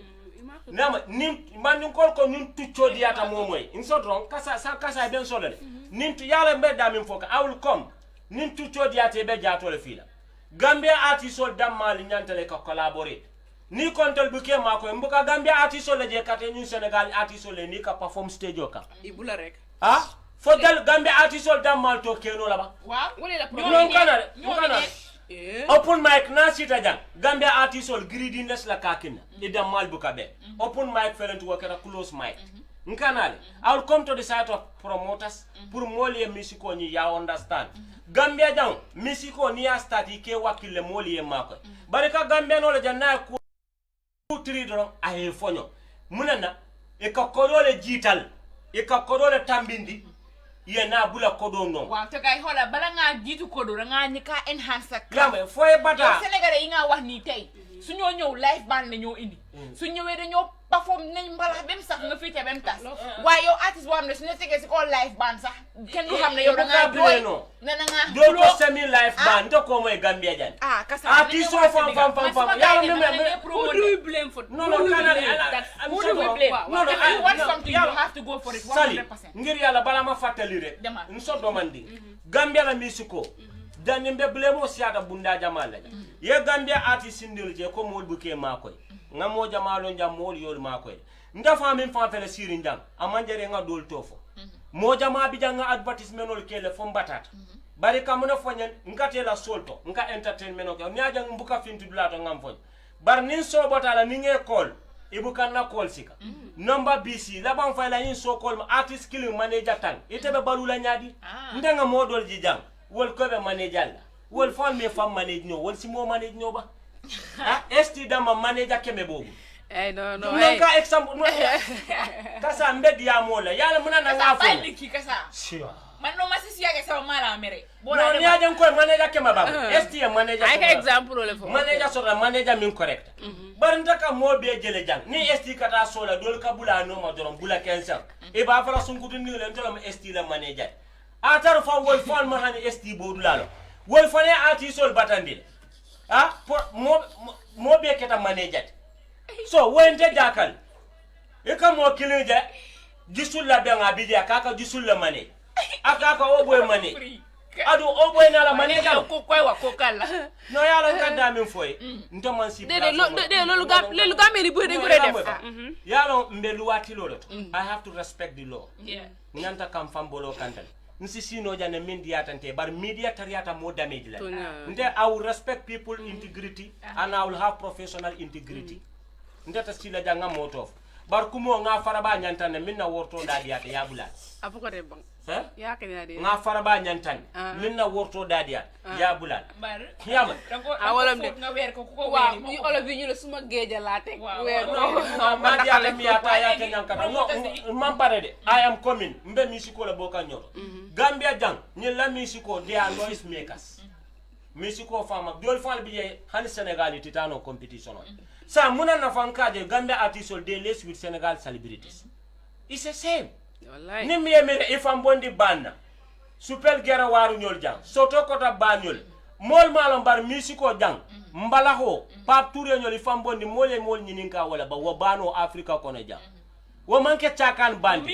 nama nin man ko nin tuccio diata momoy in so doron kasa ben solale nin tu yala mbe da min foka I will come nin tuccio diata be jaato le fila Gambia artisol dammal ñantale ko collaborer ni kontel bu ke mako mbuka Gambia artisol le je kate ñu Sénégal artisol le ni ka perform stage ka ibula rek fo dal Gambia artisol dammal to keno la ba waaw wala la non kana open mic na sita jang Gambia artisol greediness la kakina e dammal bu ka be open mic felentu wakata close mic nkanale I will come to the side of promoters pour molie musico ni ya understand Gambia jang misiko ni ya start ke wakile moli e mako barika Gambia no le janna ku tri do ay fonyo munana e ka kodole jital e ka kodole tambindi ye na bula kodo no waaw te kay xola bala nga jitu kodo nga ni ka enhance lambe foy bata Sénégalais yi nga wax ni tay su ñoo ñew live band la ñoo indi su ñewé dañoo perform nañ mbala bem sax nga fi té bem tas waaye yow artiste bo xamné su ñu tégué ci ko live band sax kenn du xamné yow da nga doy na nga do ko semi live band to ko moy Gambia jan kassa artiste so fam ya me who do you blame for no kana who do we blame no if you want something you have to go for it 100% ngir yalla bala ma fatali rek nso do mandi Gambia la musico danimbe blemo siata bunda jamala ye Gambia artist indil je ko mol buke makoy ngamo jamalo njam mol yol makoy ndafa min fa fele siri njang amanjere nga dol tofo mo jama bi janga advertisement ol kele fo batata bari kamuna fonyen ngate la solto nga entertainment ok nyaaja mbuka fintu dulato ngam fon bar nin so botala ni nge call ibukan na call sika number BC la ban fa la yin so call artist killing manager tan itebe balula nyaadi ndenga modol ji jang wol ko be manager la wol fon me fam manage no wol si mo manage no ba esti dama manager keme bobu no ka example no kasa mbedi ya mola yala muna na ngafo kasa sure man no masisi yake sawa mala mere no ni ajan ko manager kema baba esti manager ay ka example le fo manager so manager min correct bar ndaka mo be jele jang ni esti kata sola dol ka bula no ma dorom bula 15 e ba fala sunkutu ni le ntolam esti la manager atar fa wol fon ma hani esti bodu lalo wol fone ati sol batandil mo be keta manager so wente jakal e ka mo kilije gisul la be ngabidi akaka gisul la mane akaka oboy mane adu oboy na la mane ka ko koy wa ko kala no yalla ngada min foy ntoman si de lolu gam ni bu de ko def yalla mbelu wati lolo I have to respect the law yeah nyanta kam fambolo kantal nsi sino jane min diatante bar media tariata mo damage la nde I will respect people integrity and I will have professional integrity ndata sila janga motof bar kumo nga faraba nyantane minna worto dadiata yabula afuko de bang ya kenya de nga faraba nyantane minna worto dadiata yabula bar yama awalam de nga wer ko wa ni olo bi ñu la suma geja la tek wer no ma diala mi ata ya kenya kata no man pare de I am coming mbe misiko la boka nyoto Gambia jang ni la misiko they are noise makers misiko fama dol fal bi han Senegal titano competition sa muna na fankaje Gambia artists they less with Senegal celebrities it's the same wallahi ni mi mere ifam bondi banna super gera waru nyol jang soto kota banyol mol malom bar misiko jang mbalaho pap touré nyol ifam bondi mol nyininka wala ba wabano Africa kono jang wo manke chakan bandi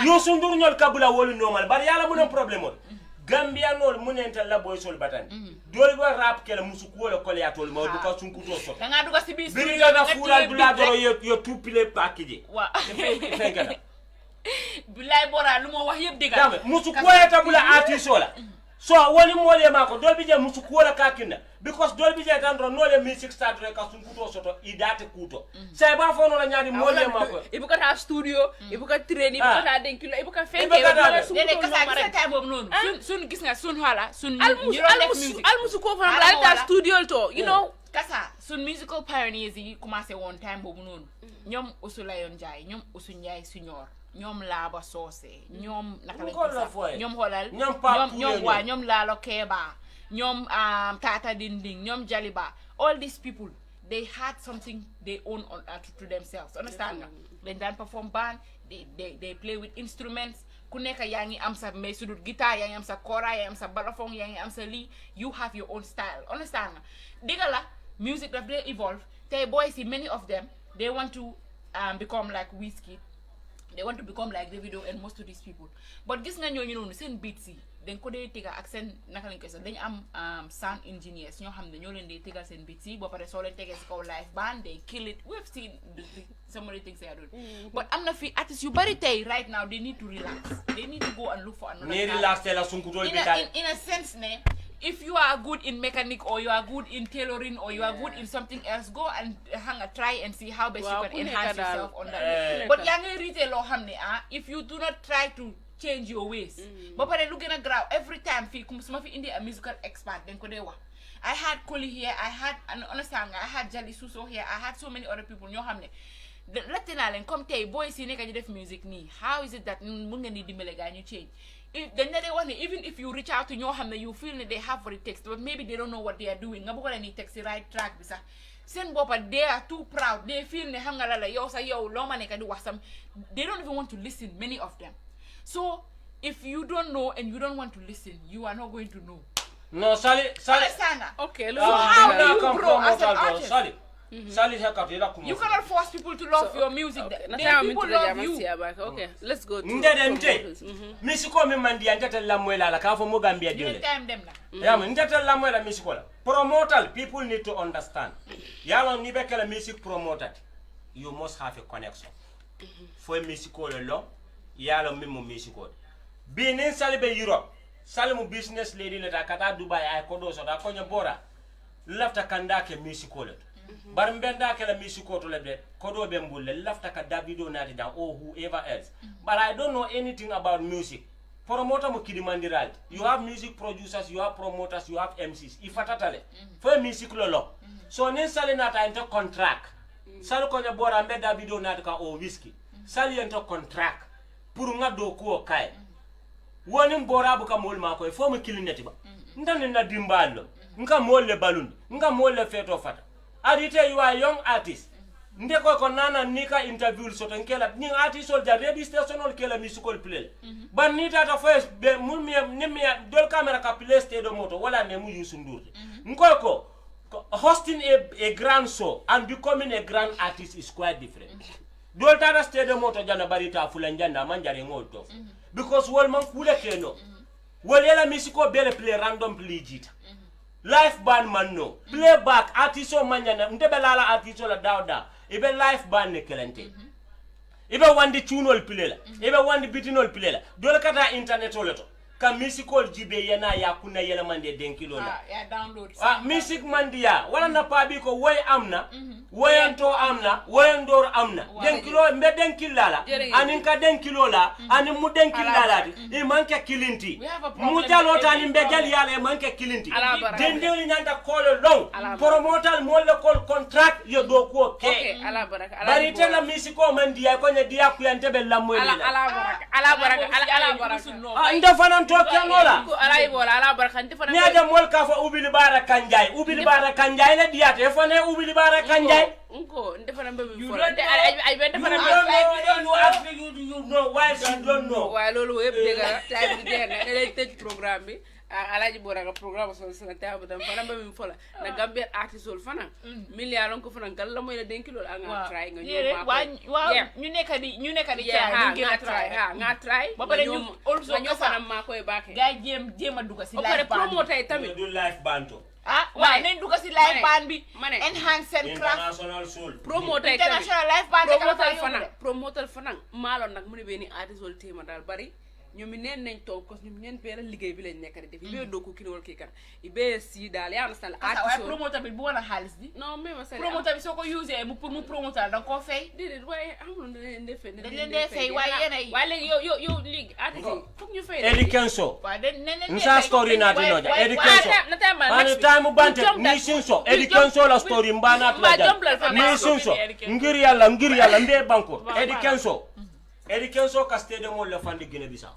yo sundur nyol kabula wolu normal bar yala muna problème Gambia nol munenta la boy sol batani dol ba rap kala musuku wala kole atol ma du ka sunku to so da nga duga ci bis biri nga fural dula do yo tupile package wa fengana bilay bora lu mo wax yeb diga dama musuku wala tabula ati sola so woni mole mako dol bi je musuku wala kakinda because dol bi je tan ro nole music start re ka sunku to soto idate kuto say ba fo no la nyaadi mole mako ibuka ta studio ibuka train ibuka ta denkilo ibuka fenke dede ka sa tay bob non sun gis nga sun hala sun ñu ro def music almusu ko fa la ta studio to you know kasa sun musical pioneers yi commencé one time bobu non ñom Usulayon Jaay ñom Usu Njaay Senior ñom Laba Socé ñom naka lañ ko sax ñom holal ñom Lalo Keba ñom Tata Dinding ñom Jaliba all these people they had something they own on to themselves understand nga dañ daan perform band they play with instruments ku nekk yaangi am sa mais sudut guitar yaangi am sa kora yaangi am sa balafon yaangi am sa li you have your own style understand nga digala music that they evolve tay boys see many of them they want to become like Wizkid they want to become like Davido and most of these people but gis nga ñooñu noonu seen beats yi dañ ko dee tiga ak seen naka lañ koy sax dañu am sound engineers ñoo xam ne ñoo leen dee tigal seen beats yi ba pare soo leen tegee si kaw live band they kill it we've seen some of the things they are doing but am na fi artists yu bari tey right now they need to relax they need to go and look for another ni relax tey la sunkutol bi tay in a sense ne if you are good in mechanic or you are good in tailoring or you are good in something else go and try and see how best you can enhance yourself on that but yaa ngi retail loo xam ne if you do not try to change your ways ba pare lu gën a graaw every time fii comme su ma fi indi a musical expert dañ ko dee wax I had Koli here I had understand nga I had Jali Suso here I had so many other people ñoo xam ne laajte naa leen comme tey boy si nekk di def music nii how is it that mun nga ni dimbale gaa ñu change dañ la dee wax ne even if you reach out to ñoo xam ne you feel ne they have what it takes but maybe they don't know what they are doing nga bëgg leen ni teg si right track bi sax seen boppa they are too proud they feel ne xam nga la yow sax yow loo ma nekk di wax sam they don't even want to listen many of them so if you don't know and you don't want to listen you are not going to know no Sally Sana okay so how do you grow as an artist Sally Sali hakatira kuma. You cannot force people to love your music. Okay. People love you. Okay, let's go to Ndedente. Misiko mi mandi antata lamwela la kafo mo Gambia dole. Time them na. Yeah, ndata lamwela misiko la. Promoter, people need to understand. Yalo ni bekela music promoter. You must have a connection. For misiko lo, yalo mimo misiko. Binin salibe Europe. Salimu business lady le kata Dubai ay kodo so da konya bora. Lafta kandake misiko le. Bar mbenda ke la misiko to le de kodo be mbulle lafta ka Davido nati da or whoever else. But I don't know anything about music. Promoter mo kidimandiral. You have music producers, you have promoters, you have MCs. Ifatatale. For music lo. So nin sali nata into contract. Sali konya bora mbe Davido nati ka o whiskey. Sali into contract. Pour nga do ko kay. Woni mbora buka mol mako e fo mo kilineti ba ndani na dimbalo nka molle balun nka molle feto fata adite you are young artist nde ko nana nika interview so tan kela ni artist ol ja radio station ol kela musical play ban ni tata fo be mul mi dol camera ka play stage moto wala ne mu yusu ndur ko hosting a grand show and becoming a grand artist is quite different dol tata stage moto jana barita fulanjanda manjare ngol to because wal man kule keno wal yela misiko bele play random play jita live band man no playback artiso manyana ndebe lala artiso la dawda ibe live band ne kelente ibe wandi tunol play la ibe wandi bitinol play la dole kata internet oleto ka musical jibe yana ya kuna yela mande den kilo la ya download music mandia wala na pabi ko way amna wayanto amna wayandor amna den kilo mbe den kilala anin ka den kilo la anin mu den kilala e manke kilinti mu jalo tani mbe jali yala e manke kilinti den den nyanda kolo long promoter mo le kol contract yo do ko ke ala baraka bari tena musico mandia ko nya dia ku yante be lamwe ala baraka anda fanan to kanola ala baraka ndifana ni ada mol ka fa ubili bara kanjay la diate e fane ubili bara kanjay unko ndefana mbe mi fo ay be defana you know why you don't know wa lolu web dega tay bi dega ele tej programme bi alaji boraga programme so sana tabu dam fana mbe mi fola na Gambia artist ol fana milliard ko fana gal la moy la den kilo nga try nga ñu nekk di nga try ba pare ñu also ñu fana ma koy baké gaay jema duga ci live band promoter tamit du live band to waaw nañ dugg si live band bi enhance seen craft international soul promoter international live band promoter fana malo nak mu ne beni artist ol tema dal bari ñoom neen nañ toog ko ñoom neen benn liggéey bi lañ nekk di def ibe do ko kinol ki kan ibe si dal ya na artist promoter bi bu wona xaalis bi non mais ma promoter bi soko user mu pour mu promoter da ko fay dédé waaye amul na leen defé dañ leen dé fay waaye yene waaye léegi yow ligue artist foog ñu fay Edikenso waaw dañ nsa story na dino ja Edikenso ana time bante ni sinso Edikenso la story mbana tla ja ni sinso ngir yalla mbe banko Edikenso ka stade mo le fandi Guinée Bissau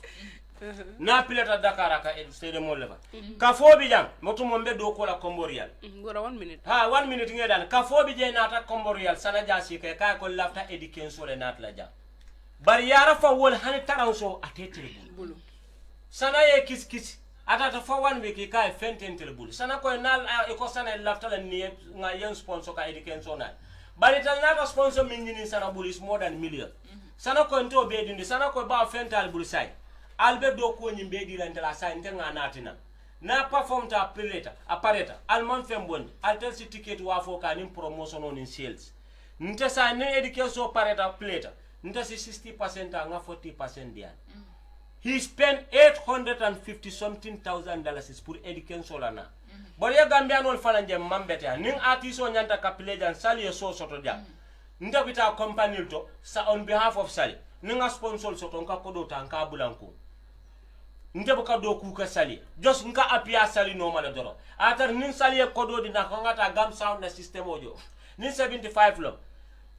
na pileta Dakar ka stade mo le fa ka fobi jam moto mo mbe do ko la Comborial ngora 1 minute 1 minute ngedan ka fobi je nata Comborial sana ja si ka ko lafta Edikenso le nat la ja bari yara fa wol hani taranso atete bulu sana ye kiskis atata fa 1 week ka fententel bulu sana ko nal e ko sana lafta la ni nga yen sponsor ka Edikenso na bari tan nata sponsor min ni sana bulu is more than million sana ko nto be dindi sana ko ba fental bul sai albe do ko nyi be di lante la sai ntenga natina na perform ta apareta alman fembon altel si ticket wa fo ka ni promotion on in sales nte sa ne education pareta pleta nte si 60% nga 40% dia he spent $850 something thousand pour education lana bo ye Gambia non fala njem mambete nin artiso nyanta ka plejan sali so soto dia nda bita company to sa on behalf of Sali ninga sponsor soto nka kodo ta nka bulanko nda buka do ku ka Sali just nka apia Sali no mala doro atar nin Sali kodo di na ngata gam sound na system ojo nin 75 lo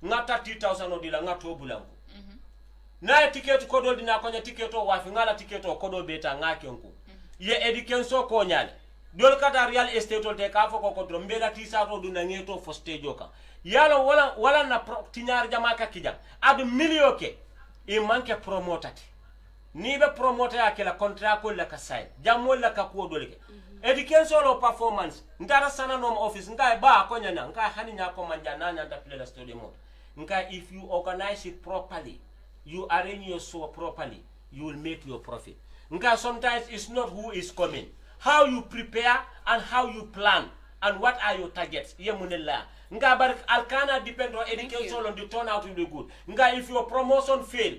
ngata 30000 odila ngato bulanko na ticket kodo di na konya ticket o wafi ngala ticket o kodo beta ngake onko ye Edikenso ko nyale dol kata real estate o te ka foko ko dro mbeda tisa to du na ngeto fo stage oka yalo wala na tinyar jama ka kijam adu milioke e manke promotati ni be promoter ya kala contract ko la ka sai jamol la ka ko dolike education or performance ndara sana nom office ngai ba ko nyana ngai hani nya ko manja nanya da play the story mode ngai if you organize it properly you arrange your show properly you will make your profit ngai sometimes it's not who is coming how you prepare and how you plan and what are your targets yemunilla ngai bar alkana depend on education on the turnout will be good ngai if your promotion fail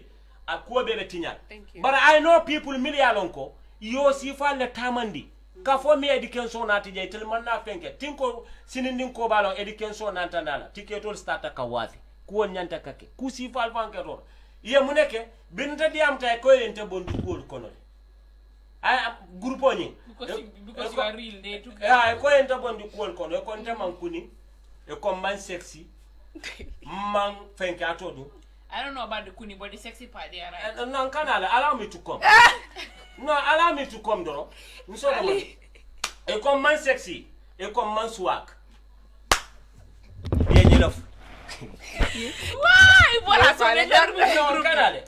akuwa bebe tinya but I know people millialonko yo sifa le tamandi ka fo mi education na tije tel man na fenke tinko sinindin ko balon education na tandala tiketol starta ka wafi ko nyanta kake ku sifa alfanke tor ye muneke binta diam tay ko yente bondu ko kono ay groupe ni because you are real day to ko yente bondu ko kono ko nte man kuni e ko man sexy man fenke atodu I don't know about the kuni, but the sexy part there, right? No, allow me to come. No, allow me to come, Doro. A come man sexy, a come man swag. Yeah, you love. Why? What No, canale.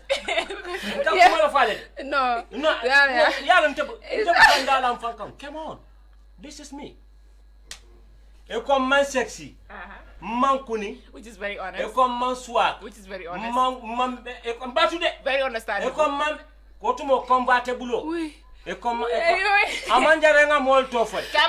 Come on. This is me. A come man sexy. Man kuni, which is very honest. Eko man swag, which is very honest. Man, eko batude. Very understandable. Eko man, kotumo convertible. Eko man, amanjarenga molto for. The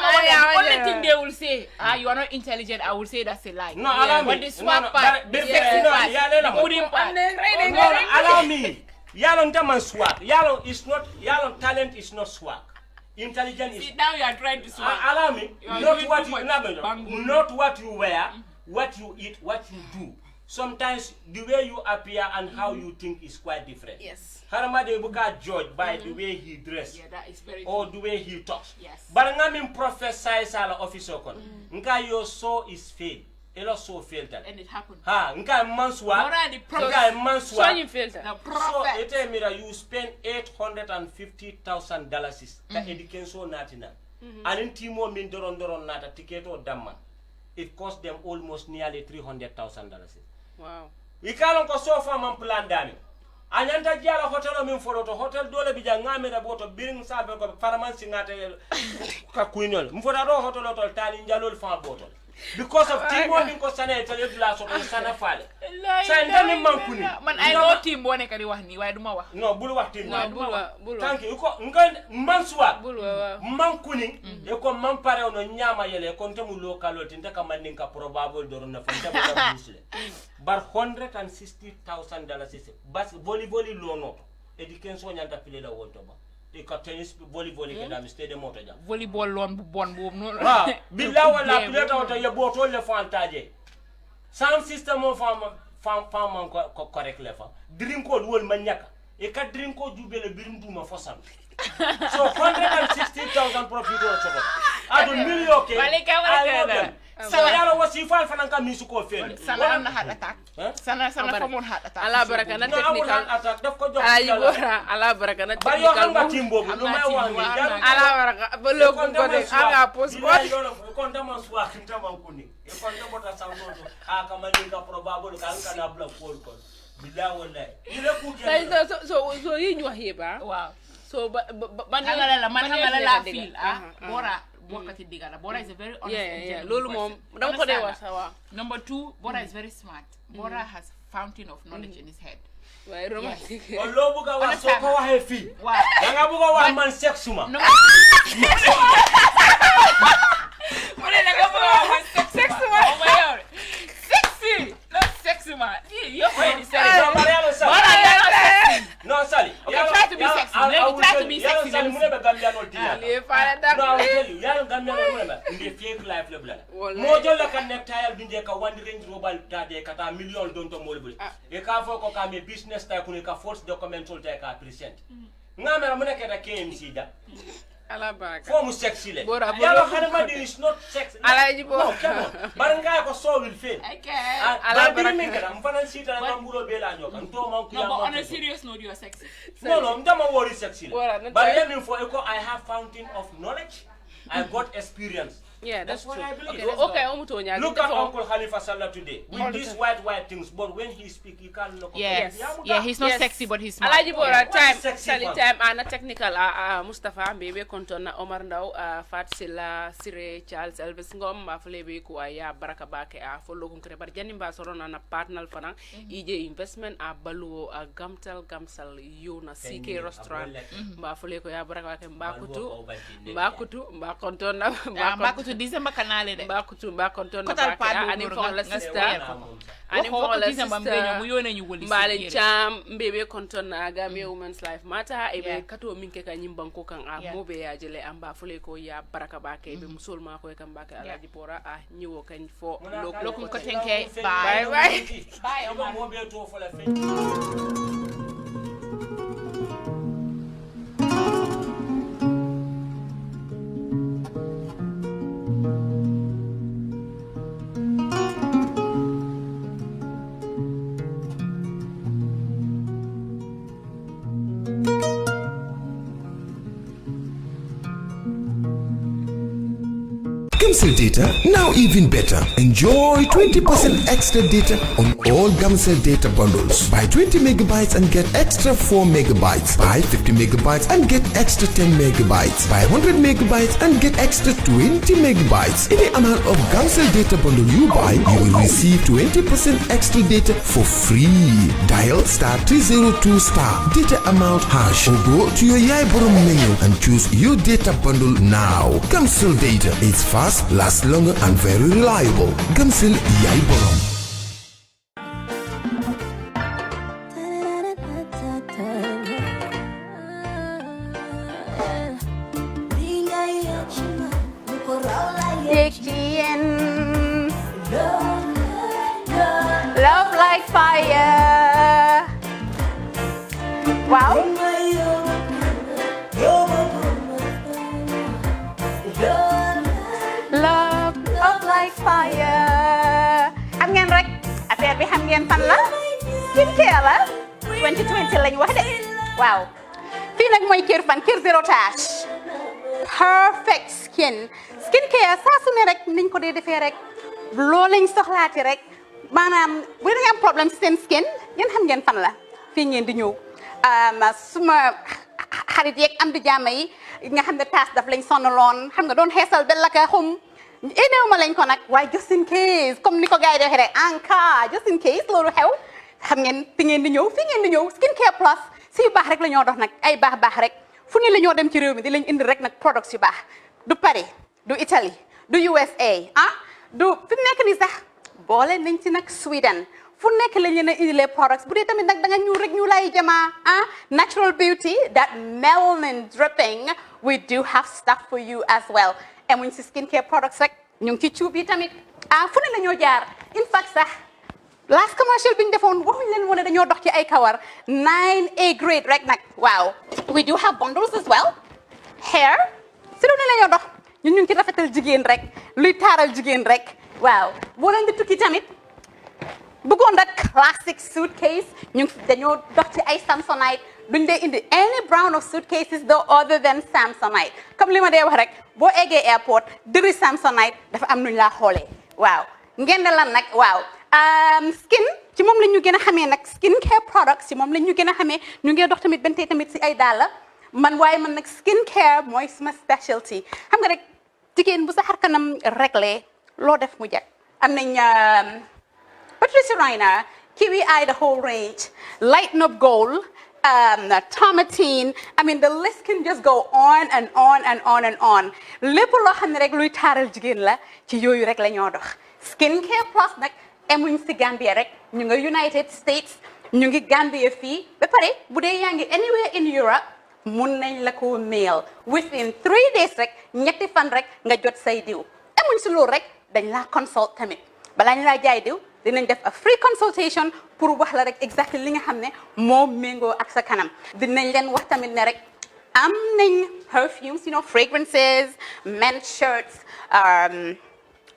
only thing they will say, you are not intelligent. I will say that's a lie. No, allow me. But the swag part, the sexy part, the pudding part. No, allow me. Yalon taman swag. Yalon is not. Yalon talent is not swag. Intelligence is. See, now you are trying to swag. Allow me. Not what you wear. What you eat, what you do. Sometimes the way you appear and how you think is quite different. Yes. Haramade buka judge by the way he dress. Yeah, that is very or true. the way he talks. Yes. But ngamin prophesy sala officer kon. Nka your soul is fail. Elo so fail that. And it happened. Ha, nka manswa. Nka manswa. So you failed that. So ete mira you spend $850,000 ka education natina. Anin timo min doron nata ticket or damman. It cost them almost nearly $300,000. Wow. We can't go so far man plan dami. Anyanta jala hotel min foroto hotel dole bija ngamira boto biring sabe ko faraman singate ka kuinol. Mfora do hotel hotel tali njalol fa boto. Because of Timo min ko sana etale dula so sana fale. Sa ndami man kuni. Man I know Timo ne kadi wax ni way duma wax. No bulu wax Timo. No bulu. Thank you. Ko ngan manswa. Man kuni e ko man pare ono nyama yele ko ntemu local tinde ka man ka probable do na fanta ba musle. Bar $160,000 is bas volleyball lono. Education nyanta pile la wonto ba. E ka tennis volleyball ke dam stade moto jam. Volleyball lon bu bon bobu non. Ha, billahi wala pile ta wota ye boto le fantaje. Sound system of fam ko correct le fa. Drink ko wol man nyaka. E ka drink ko jubele birim duma fosam. So 160,000 profit or so. Adu million ke. So yalo wasi fal fananka misu ko fel. Sana na heart attack. Sana famon heart attack. Ala baraka na technical attack daf ko jox. Ay bora ala baraka na ba yo technical. hanga timbo bu no may wax ni. Ala baraka bolo ko de anga post ko. Kon dama suwa kinta man kuni. E kon dama ta sango aka maninga probable ka anka na block ko. Billahi wallahi. Ile ku ke. So yi ñu wax yeba. Wow. So man la feel Bora wakati digala. Bora is a very honest and lolu mom dama ko de wax wa. Number 2, Bora is very smart. Bora has fountain of knowledge in his head. Way romantic. Olo buga wa so ko waxe fi. Wow. Da nga buga wa man sexuma. Wala na nga buga sexuma. Oh my god. Sexy. Not sexy man. You're already saying. No, Sally. Okay, try to be sexy. Let me try to be sexy. Sally, mune Gambia no tia. Ali fara da. No, I will tell you. Yalo Gambia no mune ba. Ndi fake life le bla. Mojo la kan nek tayal binde ka wandi range robal ta de kata million don to mol bul. E ka fo ko ka me business ta kuni ka force document ol ta ka present. Ngamera mune ke da KMC da. Ala baraka. Form sexy le. Bora Yalo hanama di is not sexy. Ala jibo. No, come on. Baranga ko so will fail. Okay. Ala baraka. Mfana sita na mbulo bela nyoka. Nto man ku ya. No, but on a serious note, you are sexy. No, I'm not worried sexy. Bora, But let me for echo, I have fountain of knowledge. I got experience. Yeah, that's what true. I believe. Okay, Look at Uncle Khalifa Sallah today with these white things, but when he speak, he can't look. Yes. Yeah, he's not sexy, but he's smart. Alaji Bora time, sexy time, ana technical, Mustafa Mbebe Konton, Omar Ndao, Fat Silla, Sire, Charles, Elvis Ngom, Maflebe, Kuaya, Baraka Bake, follow Kunkrebar, Janimba Sorona, and a partner for EJ Investment, Balu, Gamsal, Yuna, CK Restaurant, Mafle, Kuya, Baraka, Mbakutu, Mbakontona, Mbakutu, December Canale, Mbakontona, and inform la sister. And inform la sister. Mbale Cham, Mbebe Kontona, Gambia Women's Life Matter, Ebe Kato Minke Kanyimbanko kan Mobe Ajele, and Bafule Koya, Baraka Bake, Musulma, Koekambaka, Alajipora, New Okan for Lokum Kotenke. Bye. Bye. Gamcell data, now even better. Enjoy 20% extra data on all Gamcell data bundles. Buy 20 megabytes and get extra 4 megabytes. Buy 50 megabytes and get extra 10 megabytes. Buy 100 megabytes and get extra 20 megabytes. Any amount of Gamcell data bundle you buy, you will receive 20% extra data for free. Dial *302 data amount hash or go to your Yaiborom menu and choose your data bundle now. Gamcell data is fast, lasts longer and very reliable. Gamcell Yaiborom. Love like fire. Wow. Love like fire. Xam ngeen rek affaire bi xam ngeen fan la skincare la 2020 lañ wax de waaw fii nag mooy kër fan kër zero tache perfect skincare saa su ne rek niñ ko dee defee rek loo lañ soxlaati rek maanaam bu ngeen am problème ci seen skin yéen xam ngeen fan la fii ngeen di ñëw suma xarit yeeg am di jàmm yi nga xam ne taas daf lañ sonaloon xam nga doon xeesal bel la ka xum éneew ma lañ ko nag waaye just in case comme ni ko gars yi defee rek en cas just in case loolu xew xam ngeen fi ngeen di ñëw skincare plus si yu baax rek la ñoo dox nag ay baax rek fu ne la ñoo dem ci réew mi di lañ indi rek nag products yu baax du Paris du Italie du USA du fi mu nekk nii sax boole nañ ci nag Sweden fu nekk lañ leen a indilee products bu dee tamit nag da nga ñuul rek ñu lay jamaa natural beauty that melanin dripping we do have stuff for you as well emuñ si skincare products rek ñu ngi ci cuub yi tamit fu ne la ñoo jaar in fact sax last commercial bi ñu defoon waxuñ leen woon ne dañoo dox ci ay kawar 9A grade rek nag waaw we do have bundles as well hair si lu ne la ñoo dox ñun ñu ngi ci rafetal jigéen rek luy taaral jigéen rek waaw boo leen di tukki tamit bëggoon rek classic suitcase ñu dañoo dox ci ay Samsonite duñ dee indi any brand of suitcases though other than Samsonite comme li ma dee wax rek boo eggee airport dëri Samsonite dafa am nuñ laa xoolee waaw ngeen ne lan nag waaw skin ci moom la ñu gën a xamee nag skin care products ci moom la ñu gën a xamee ñu ngi dox tamit bentey tamit si ay dàlla man waaye man nag skin care mooy suma specialty xam nga rek jigéen bu sa xar kanam réglé loo def mu jag am nañ Patricia Reiner Kiwi Eye the whole range Lighten Up Gold Tomatine I mean the list can just go on and on and on and on lépp loo xam ne rek luy taaral jigéen la ci yooyu rek la ñoo dox skin care plus nag emuñ si Gambia rek ñu nga United States ñu ngi Gambia fii ba pare bu dee yaa ngi anywhere in Europe mun nañ la ko mail within 3 days rek ñetti fan rek nga jot say diw emuñ si loolu rek dañ laa consult tamit balaa ñu laa jaay diw dinañ def a free consultation pour wax la rek exactly li nga xam ne moo méngoo ak sa kanam dinañ leen wax tamit ne rek am nañ perfumes fragrances men's shirts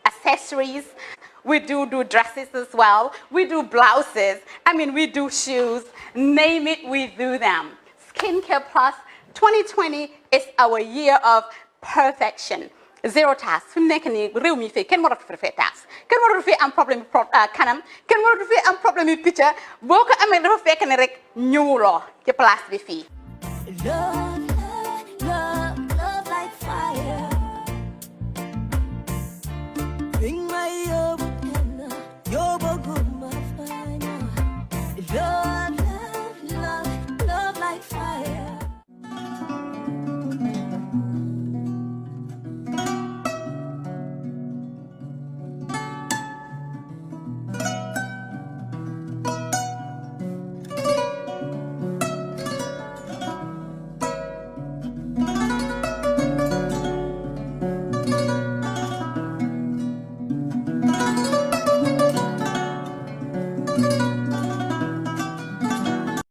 accessories we do dresses as well we do blouses I mean we do shoes name it we do them Skincare Plus 2020 is our year of perfection zero tax fi mu nekk nii réew mi fii kenn waratu fi tax kenn waratu fi am problème kanam kenn waratu fi am problème yu picca boo ko amee dafa fekk ne rek ñëwuloo ci place bi fii